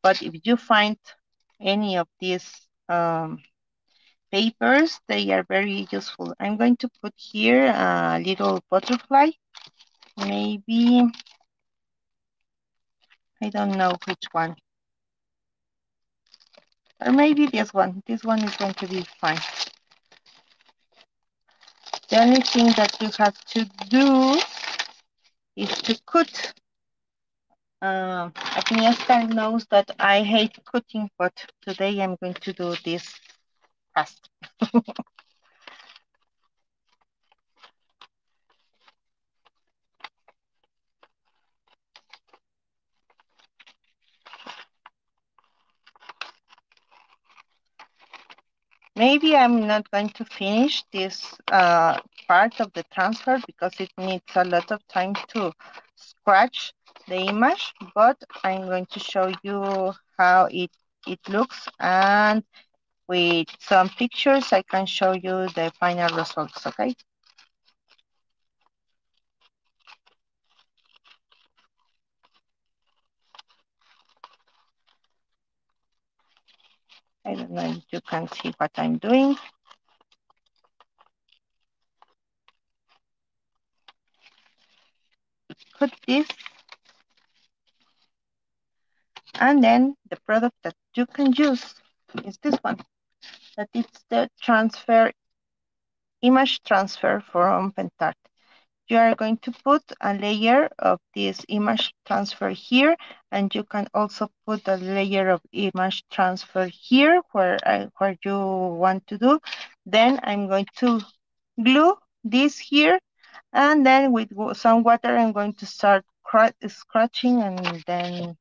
But if you find any of these papers, they are very useful. I'm going to put here a little butterfly. Maybe, I don't know which one. Or maybe this one. This one is going to be fine. The only thing that you have to do is to cut. Agnieszka knows that I hate cutting, but today I'm going to do this fast. Maybe I'm not going to finish this part of the transfer because it needs a lot of time to scratch the image, but I'm going to show you how it looks, and with some pictures I can show you the final results, okay? I don't know if you can see what I'm doing. Put this, and then the product that you can use is this one, that it's the image transfer from Pentart. You are going to put a layer of this image transfer here, and you can also put a layer of image transfer here where you want to do. Then I'm going to glue this here, and then with some water I'm going to start scratching, and then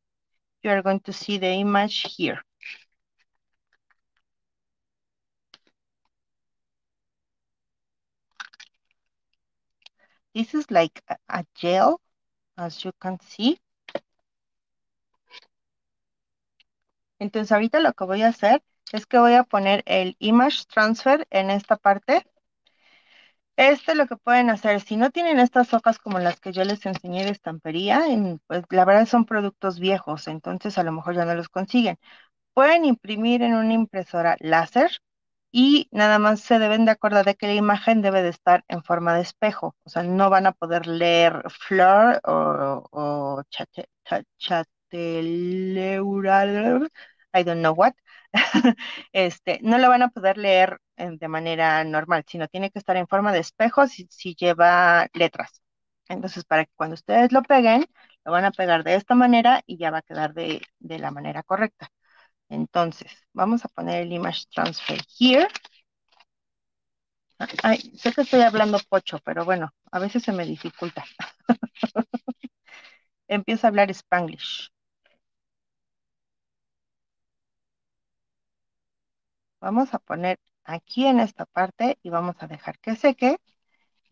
you are going to see the image here. This is like a gel, as you can see. Entonces ahorita lo que voy a hacer es que voy a poner el image transfer en esta parte. Lo que pueden hacer, si no tienen estas hojas como las que yo les enseñé de estampería, pues la verdad son productos viejos, entonces a lo mejor ya no los consiguen. Pueden imprimir en una impresora láser y nada más se deben de acordar de que la imagen debe de estar en forma de espejo. O sea, no van a poder leer flor o chateleural, I don't know what. No lo van a poder leer de manera normal, sino tiene que estar en forma de espejo si lleva letras. Entonces, para que cuando ustedes lo peguen, lo van a pegar de esta manera y ya va a quedar de la manera correcta. Entonces, vamos a poner el image transfer here. Ay, sé que estoy hablando pocho, pero bueno, a veces se me dificulta. Empiezo a hablar Spanglish. Vamos a poner aquí en esta parte y vamos a dejar que seque.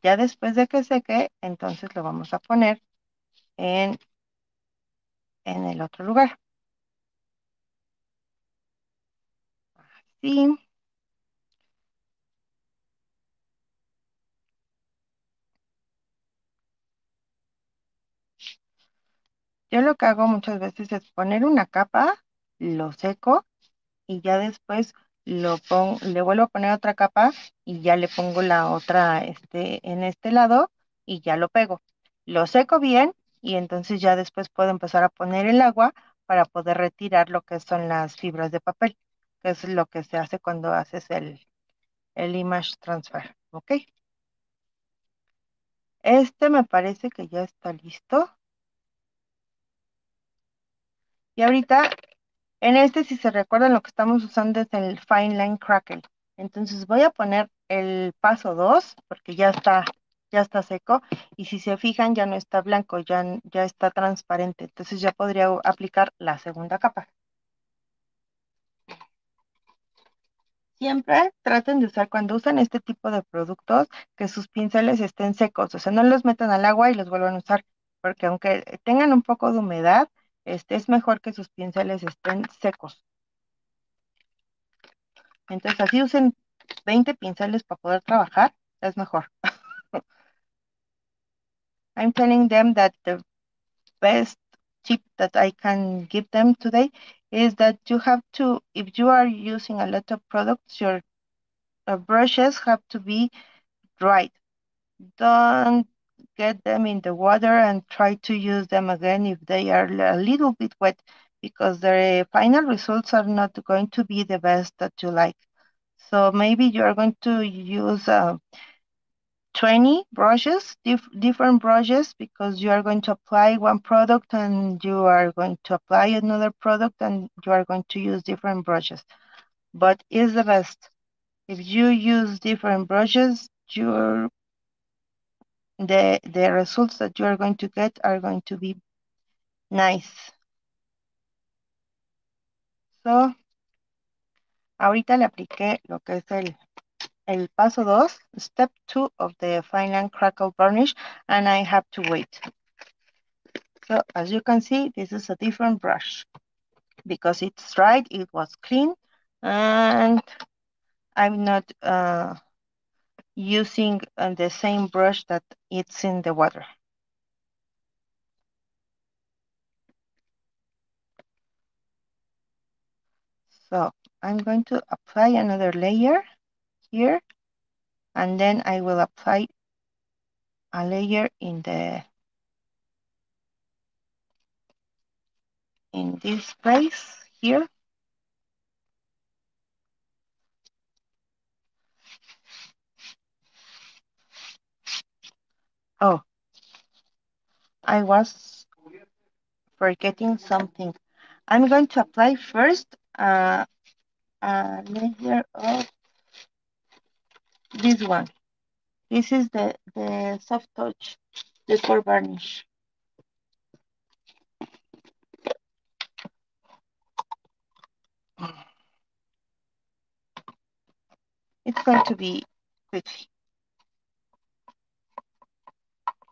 Ya después de que seque, entonces lo vamos a poner en el otro lugar. Así. Yo lo que hago muchas veces es poner una capa, lo seco y ya después le vuelvo a poner otra capa y ya le pongo la otra en este lado y ya lo pego. Lo seco bien y entonces ya después puedo empezar a poner el agua para poder retirar lo que son las fibras de papel, que es lo que se hace cuando haces el image transfer. ¿Ok? Me parece que ya está listo. Y ahorita si se recuerdan, lo que estamos usando es el Fine Line Crackle. Entonces voy a poner el paso 2 porque ya está seco. Y si se fijan, ya no está blanco, ya está transparente. Entonces ya podría aplicar la segunda capa. Siempre traten de usar, cuando usan este tipo de productos, que sus pinceles estén secos. O sea, no los metan al agua y los vuelvan a usar. Porque aunque tengan un poco de humedad, es mejor que sus pinceles estén secos. Entonces así usen 20 pinceles para poder trabajar, es mejor. I'm telling them that the best tip that I can give them today is that you have to, if you are using a lot of products, your brushes have to be dried. Don't get them in the water and try to use them again if they are a little bit wet, because the final results are not going to be the best that you like. So maybe you are going to use 20 brushes, different brushes, because you are going to apply one product and you are going to apply another product and you are going to use different brushes. But it's the best. If you use different brushes, the results that you are going to get are going to be nice. So, ahorita le apliqué lo que es el paso 2, step 2 of the Fine and Crackle Varnish, and I have to wait. So as you can see, this is a different brush because it's dried, it was clean, and I'm not using the same brush that it's in the water. So I'm going to apply another layer here, and then I will apply a layer in this place here. Oh, I was forgetting something. I'm going to apply first a layer of this one. This is the soft touch decor varnish. It's going to be quickly.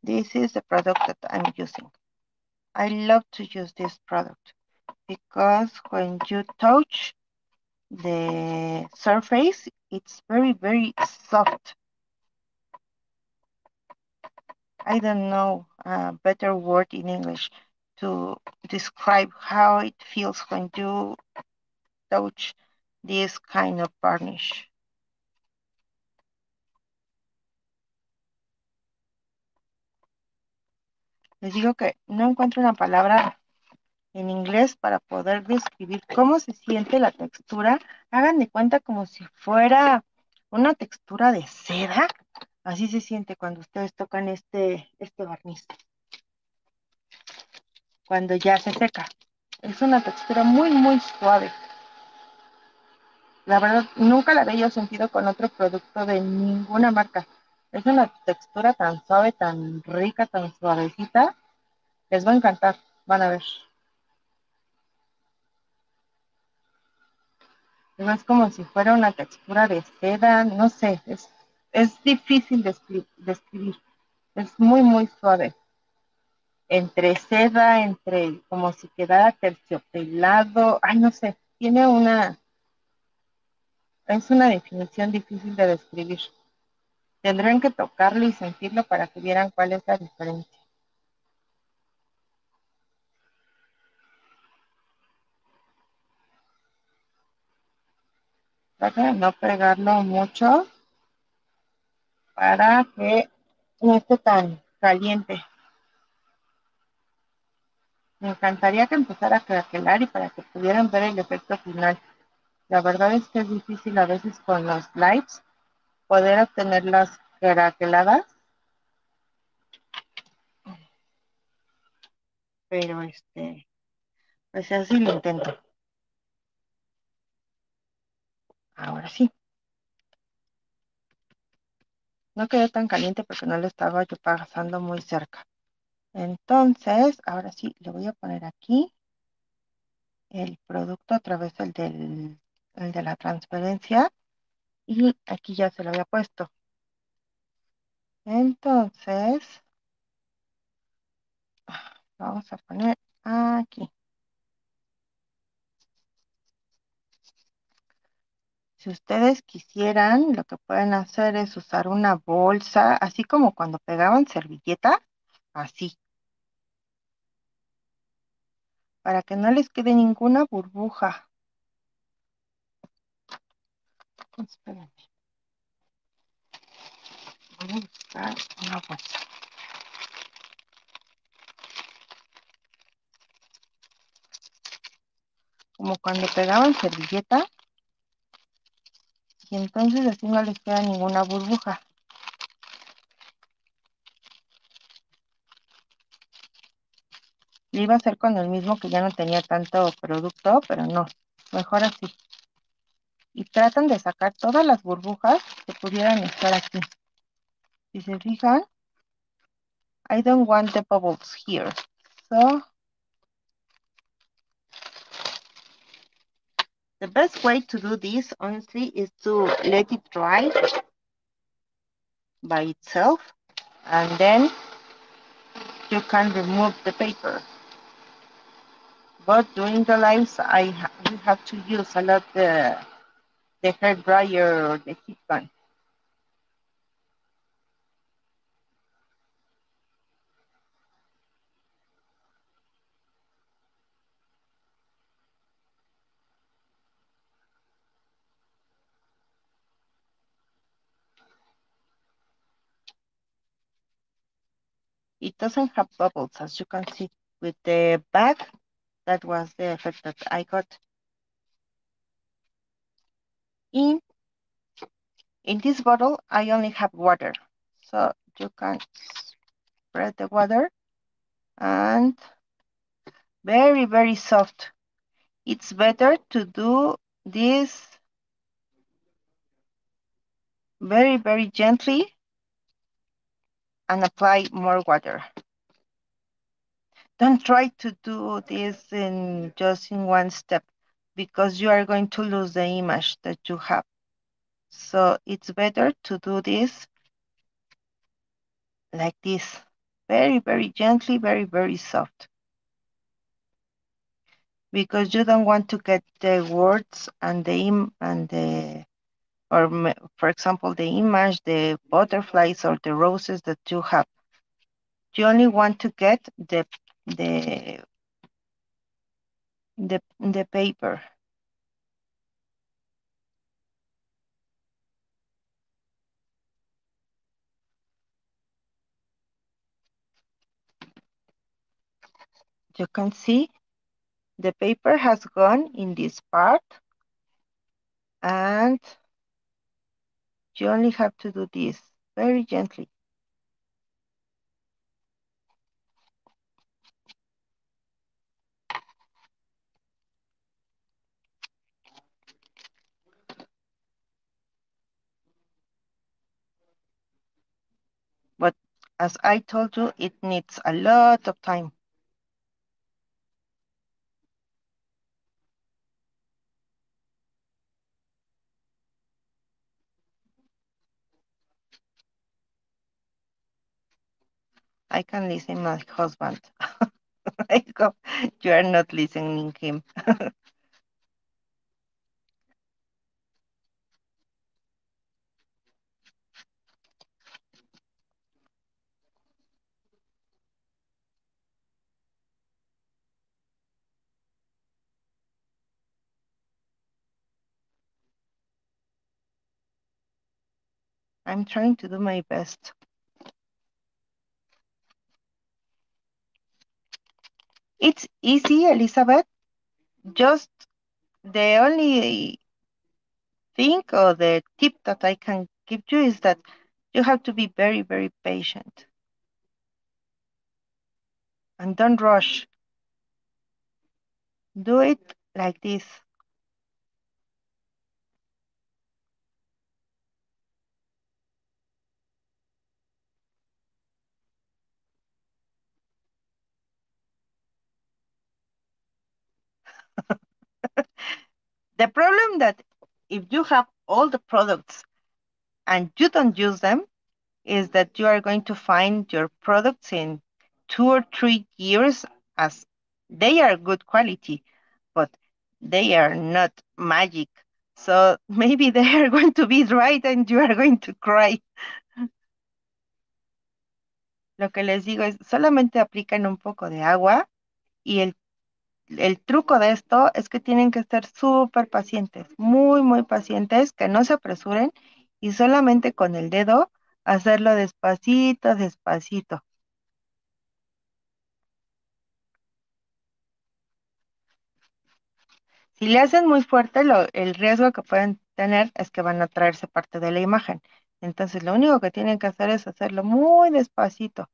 This is the product that I'm using. I love to use this product because when you touch the surface, it's very, very soft. I don't know a better word in English to describe how it feels when you touch this kind of varnish. Les digo que no encuentro una palabra en inglés para poder describir cómo se siente la textura. Hagan de cuenta como si fuera una textura de seda. Así se siente cuando ustedes tocan este barniz. Cuando ya se seca. Es una textura muy, muy suave. La verdad, nunca la había yo sentido con otro producto de ninguna marca. Es una textura tan suave, tan rica, tan suavecita. Les va a encantar. Van a ver. Es como si fuera una textura de seda, no sé, es difícil de describir. Es muy, muy suave. Entre seda, entre como si quedara terciopelado, ay, no sé, es una definición difícil de describir. Tendrían que tocarlo y sentirlo para que vieran cuál es la diferencia. Trata de no pegarlo mucho para que no esté tan caliente. Me encantaría que empezara a craquelar y para que pudieran ver el efecto final. La verdad es que es difícil a veces con los lights poder obtener las craqueladas, pero pues así lo intento. Ahora sí. No quedó tan caliente porque no lo estaba yo pasando muy cerca. Entonces, ahora sí, le voy a poner aquí el producto a través el de la transferencia y aquí ya se lo había puesto. Entonces, vamos a poner aquí. Si ustedes quisieran, lo que pueden hacer es usar una bolsa, así como cuando pegaban servilleta, así, para que no les quede ninguna burbuja. Espérenme, voy a buscar una bolsa. Como cuando pegaban servilleta, y entonces así no les queda ninguna burbuja. Lo iba a hacer con el mismo que ya no tenía tanto producto, pero no, mejor así. Y tratan de sacar todas las burbujas que pudieran estar aquí. Si se fijan, I don't want the bubbles here. So, the best way to do this, honestly, is to let it dry by itself, and then you can remove the paper. But during the lives, we have to use a lot the hair dryer or the heat gun. it doesn't have bubbles, as you can see. With the bag, that was the effect that I got. In this bottle, I only have water. So you can spread the water and very, very soft. It's better to do this very, very gently and apply more water. Don't try to do this in just in one step because you are going to lose the image that you have. So it's better to do this like this. Very, very gently, very, very soft. Because you don't want to get the words and for example, the image, the butterflies or the roses that you have. You only want to get the the paper. You can see the paper has gone in this part, and you only have to do this very gently. But as I told you, it needs a lot of time. I can listen my husband. I hope you are not listening him. I'm trying to do my best. It's easy, Elizabeth. Just the only thing or the tip that I can give you is that you have to be very, very patient and don't rush. Do it like this. The problem that if you have all the products and you don't use them is that you are going to find your products in 2 or 3 years as they are good quality, but they are not magic. So maybe they are going to be right and you are going to cry. Lo que les digo es, solamente aplican un poco de agua y el truco de esto es que tienen que ser súper pacientes, muy, muy pacientes, que no se apresuren y solamente con el dedo hacerlo despacito, despacito. Si le hacen muy fuerte, el riesgo que pueden tener es que van a traerse parte de la imagen. Entonces, lo único que tienen que hacer es hacerlo muy despacito.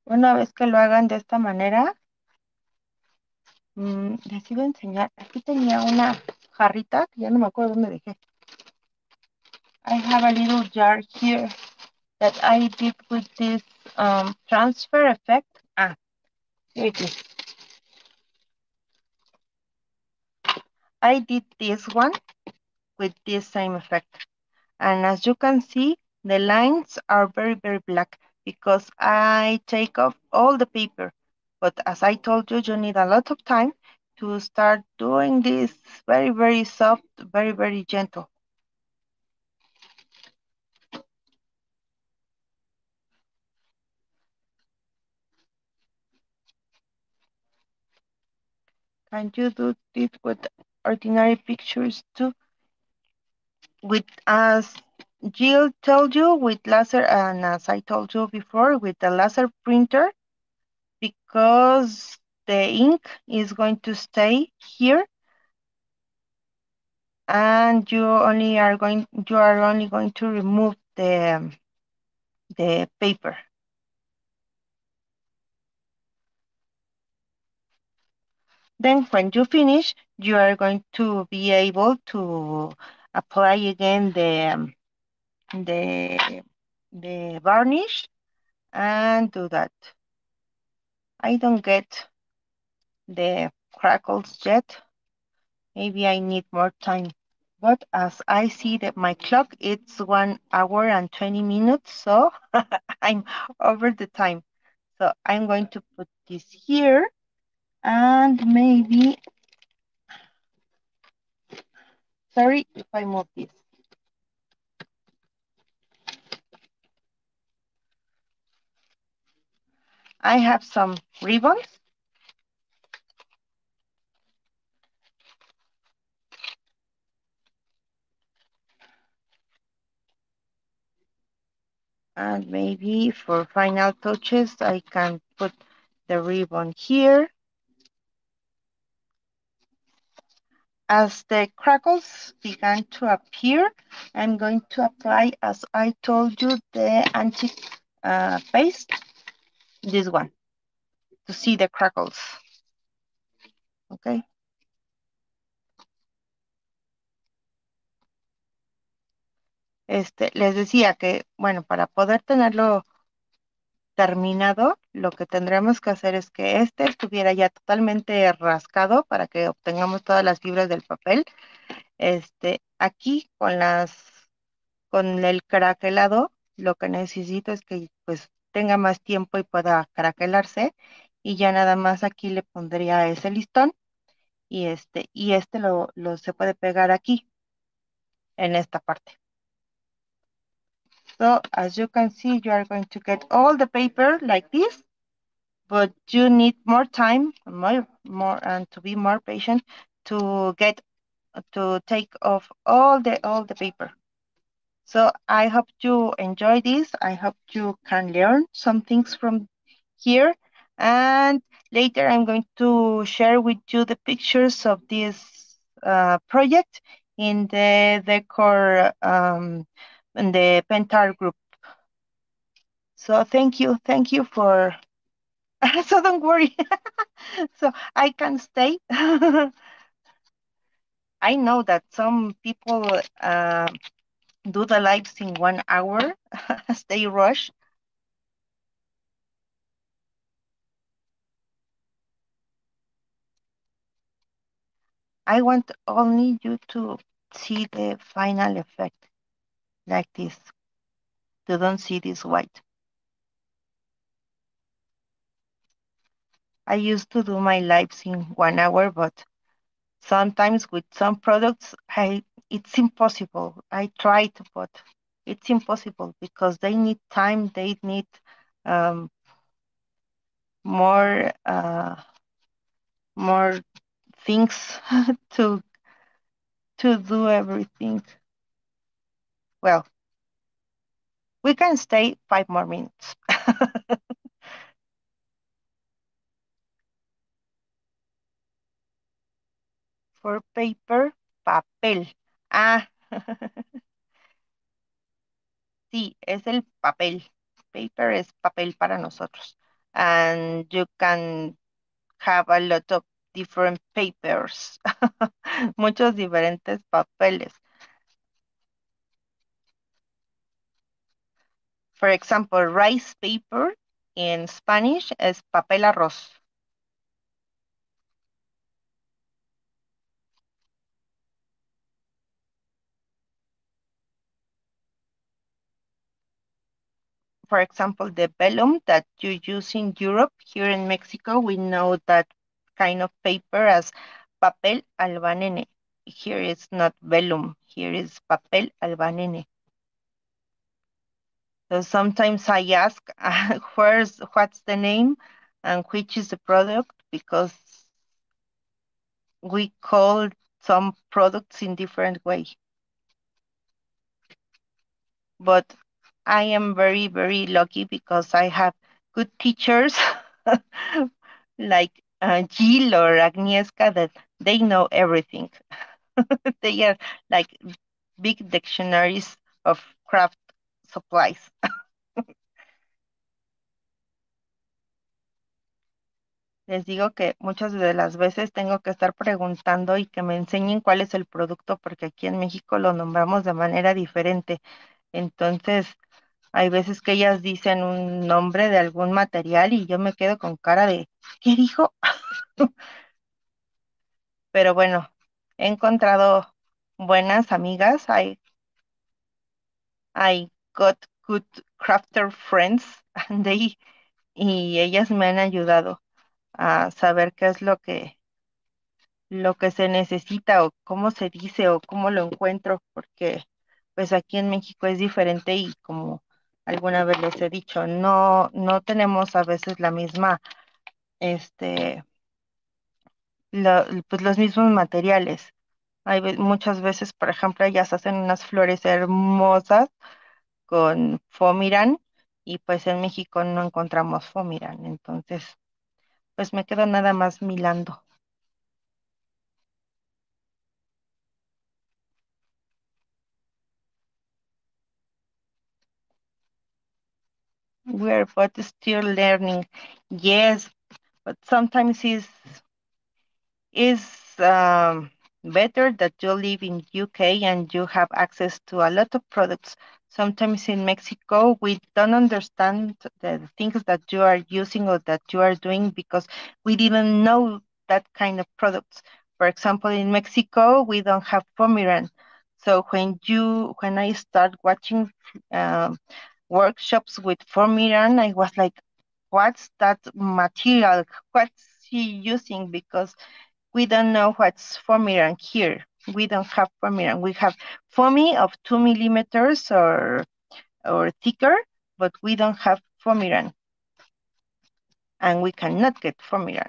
Una vez que lo hagan de esta manera, les iba a enseñar. Aquí tenía una jarrita, que ya no me acuerdo dónde dejé. I have a little jar here that I did with this transfer effect. Here it is. I did this one with this same effect. And as you can see, the lines are very, very black because I take off all the paper. But as I told you, you need a lot of time to start doing this very, very soft, very, very gentle. Can you do this with ordinary pictures too? With as Jill told you with laser, and as I told you before, with the laser printer, because the ink is going to stay here, and you are only going to remove the paper. Then when you finish, you are going to be able to apply again the the varnish and do that. I don't get the crackles yet. Maybe I need more time. But as I see that my clock, it's 1 hour and 20 minutes, so I'm over the time. So I'm going to put this here, and maybe, sorry if I move this. I have some ribbons. And maybe for final touches, I can put the ribbon here. As the crackles began to appear, I'm going to apply, as I told you, the antique paste, this one, to see the crackles. Okay. Les decía que, bueno, para poder tenerlo terminado, lo que tendremos que hacer es que este estuviera ya totalmente rascado para que obtengamos todas las fibras del papel. Aquí con el craquelado, lo que necesito es que pues tenga más tiempo y pueda craquelarse, y ya nada más aquí le pondría ese listón, y lo se puede pegar aquí en esta parte. So as you can see, you are going to get all the paper like this, but you need more time, more, and to be more patient to take off all the paper. So I hope you enjoy this. I hope you can learn some things from here. And later I'm going to share with you the pictures of this project in the in the Pentar group. So thank you for, so don't worry. So I can stay. I know that some people do the lives in 1 hour as they rush. I want only you to see the final effect like this. You don't see this white. I used to do my lives in 1 hour, but sometimes with some products, it's impossible. I tried, but it's impossible because they need time. They need um, more more things to do everything. Well, we can stay 5 more minutes. For paper, papel. Ah, sí, es el papel. Paper es papel para nosotros. And you can have a lot of different papers. Muchos diferentes papeles. For example, rice paper in Spanish es papel arroz. For example, the vellum that you use in Europe, here in Mexico, we know that kind of paper as papel albanene. Here it's not vellum, here is papel albanene. So sometimes I ask what's the name and which is the product, because we call some products in different way. but I am very, very lucky because I have good teachers like Jill or Agnieszka that they know everything. They are like big dictionaries of craft supplies. Les digo que muchas de las veces tengo que estar preguntando y que me enseñen cuál es el producto porque aquí en México lo nombramos de manera diferente. Entonces, hay veces que ellas dicen un nombre de algún material y yo me quedo con cara de, ¿qué dijo? Pero bueno, he encontrado buenas amigas. I got good crafter friends and y ellas me han ayudado a saber qué es lo que se necesita o cómo se dice o cómo lo encuentro, porque pues aquí en México es diferente y como alguna vez les he dicho, no tenemos a veces la misma, este, pues los mismos materiales. Muchas veces, por ejemplo, ellas hacen unas flores hermosas con fomiran y pues en México no encontramos fomiran, entonces pues me quedo nada más milando. We're but still learning. Yes, but sometimes is better that you live in UK and you have access to a lot of products. Sometimes in Mexico, we don't understand the things that you are using or that you are doing because we didn't know that kind of products. For example, in Mexico, we don't have pomeran. So when I start watching um, workshops with pomeran, I was like, what's that material? What's he using? Because we don't know what's foamy here. We don't have foamy. We have foamy of 2 millimeters or thicker, but we don't have foamy, and we cannot get foamy.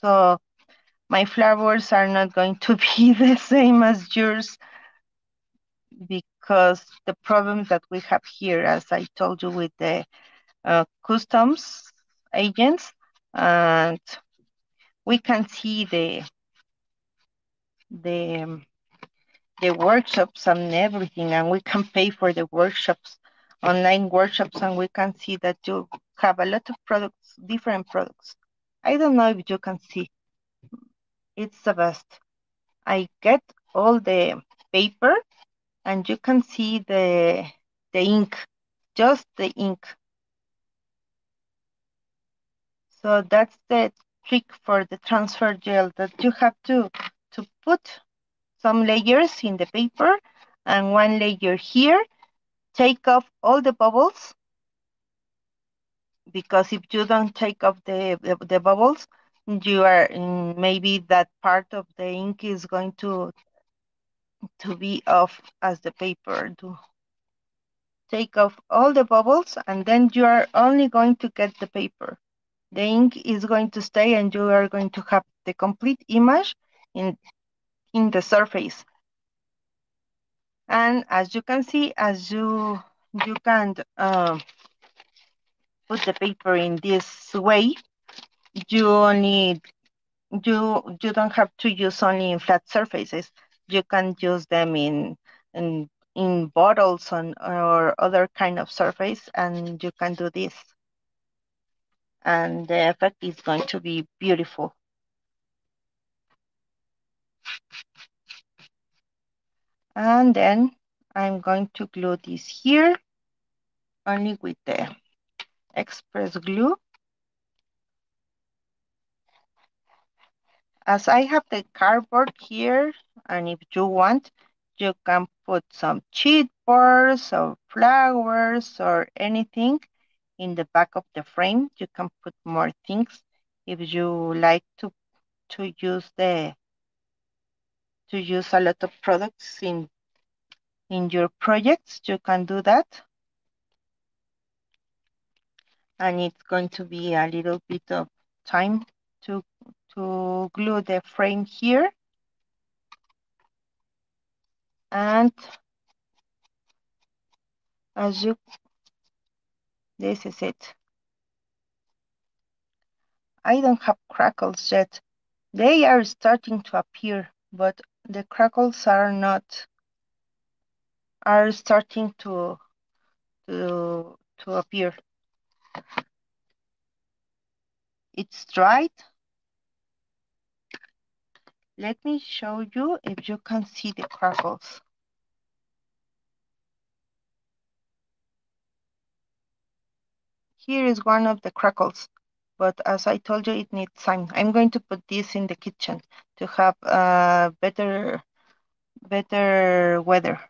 So my flowers are not going to be the same as yours because the problems that we have here, as I told you, with the customs agents, and we can see the the workshops and everything, and we can pay for the workshops, online workshops, and we can see that you have a lot of products, different products. I don't know if you can see. It's the best. I get all the paper, and you can see the ink, just the ink. So that's the trick for the transfer gel, that you have to put some layers in the paper and one layer here, take off all the bubbles, because if you don't take off the bubbles, you are maybe that part of the ink is going to be off as the paper do. Take off all the bubbles and then you are only going to get the paper. The ink is going to stay and you are going to have the complete image in the surface. And as you can see, as you can put the paper in this way, you only you don't have to use only in flat surfaces. You can use them in bottles or other kind of surface, and you can do this, and the effect is going to be beautiful. And then I'm going to glue this here only with the express glue. As I have the cardboard here, and if you want, you can put some chipboards or flowers or anything in the back of the frame. You can put more things if you like to use a lot of products in your projects. You can do that, and it's going to be a little bit of time to glue the frame here. And As you, this is it. I don't have crackles yet. They are starting to appear, but the crackles are starting to appear. It's dried. Let me show you if you can see the crackles. Here is one of the crackles, but as I told you, it needs time. I'm going to put this in the kitchen to have better weather,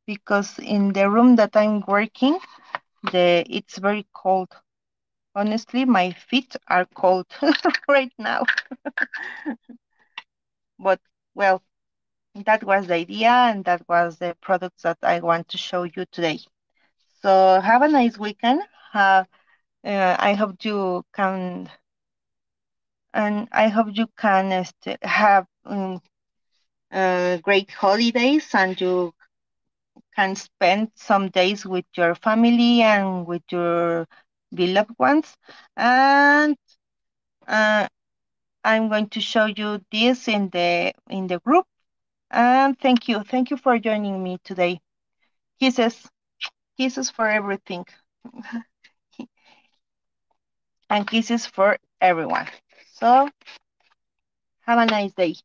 because in the room that I'm working, it's very cold. Honestly, my feet are cold right now. But well, that was the idea, and that was the products that I want to show you today. So have a nice weekend. I hope you can, and I hope you can have great holidays, and you can spend some days with your family and with your beloved ones. And uh, I'm going to show you this in the group. And thank you for joining me today. Kisses for everything, and kisses for everyone. So have a nice day.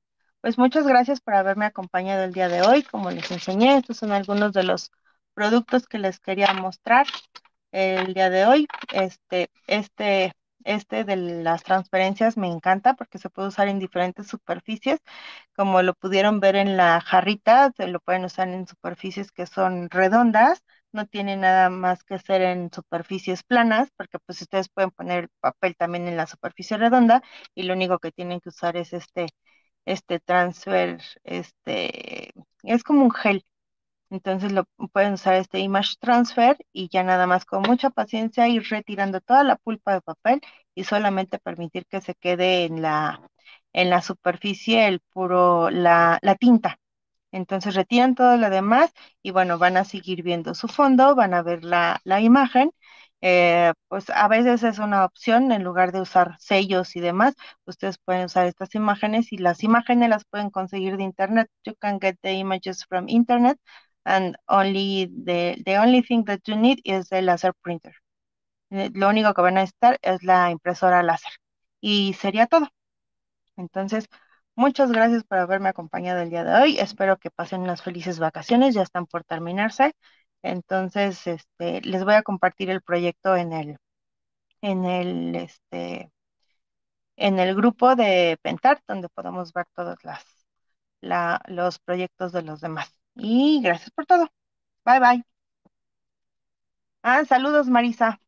Pues muchas gracias por haberme acompañado el día de hoy. Como les enseñé, estos son algunos de los productos que les quería mostrar el día de hoy. Este de las transparencias me encanta porque se puede usar en diferentes superficies. Como lo pudieron ver en la jarrita, se lo pueden usar en superficies que son redondas. No tiene nada más que ser en superficies planas, porque pues ustedes pueden poner el papel también en la superficie redonda y lo único que tienen que usar es este transfer, es como un gel. Entonces lo pueden usar este image transfer y ya nada más con mucha paciencia ir retirando toda la pulpa de papel y solamente permitir que se quede en la superficie la tinta. Entonces retiran todo lo demás y bueno, van a seguir viendo su fondo, van a ver la imagen. Pues a veces es una opción, en lugar de usar sellos y demás, ustedes pueden usar estas imágenes, y las imágenes las pueden conseguir de internet. You can get the images from internet, and the only thing that you need is the laser printer. Lo único que van a necesitar es la impresora láser y sería todo. Entonces, muchas gracias por haberme acompañado el día de hoy. Espero que pasen unas felices vacaciones, ya están por terminarse. Entonces, les voy a compartir el proyecto en el, en el grupo de Pentar, donde podemos ver todos los proyectos de los demás. Y gracias por todo. Bye, bye. Ah, saludos, Marisa.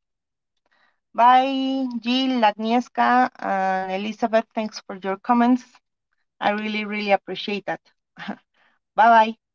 Bye, Jill, Agnieszka, and Elizabeth. Thanks for your comments. I really, really appreciate that. Bye bye.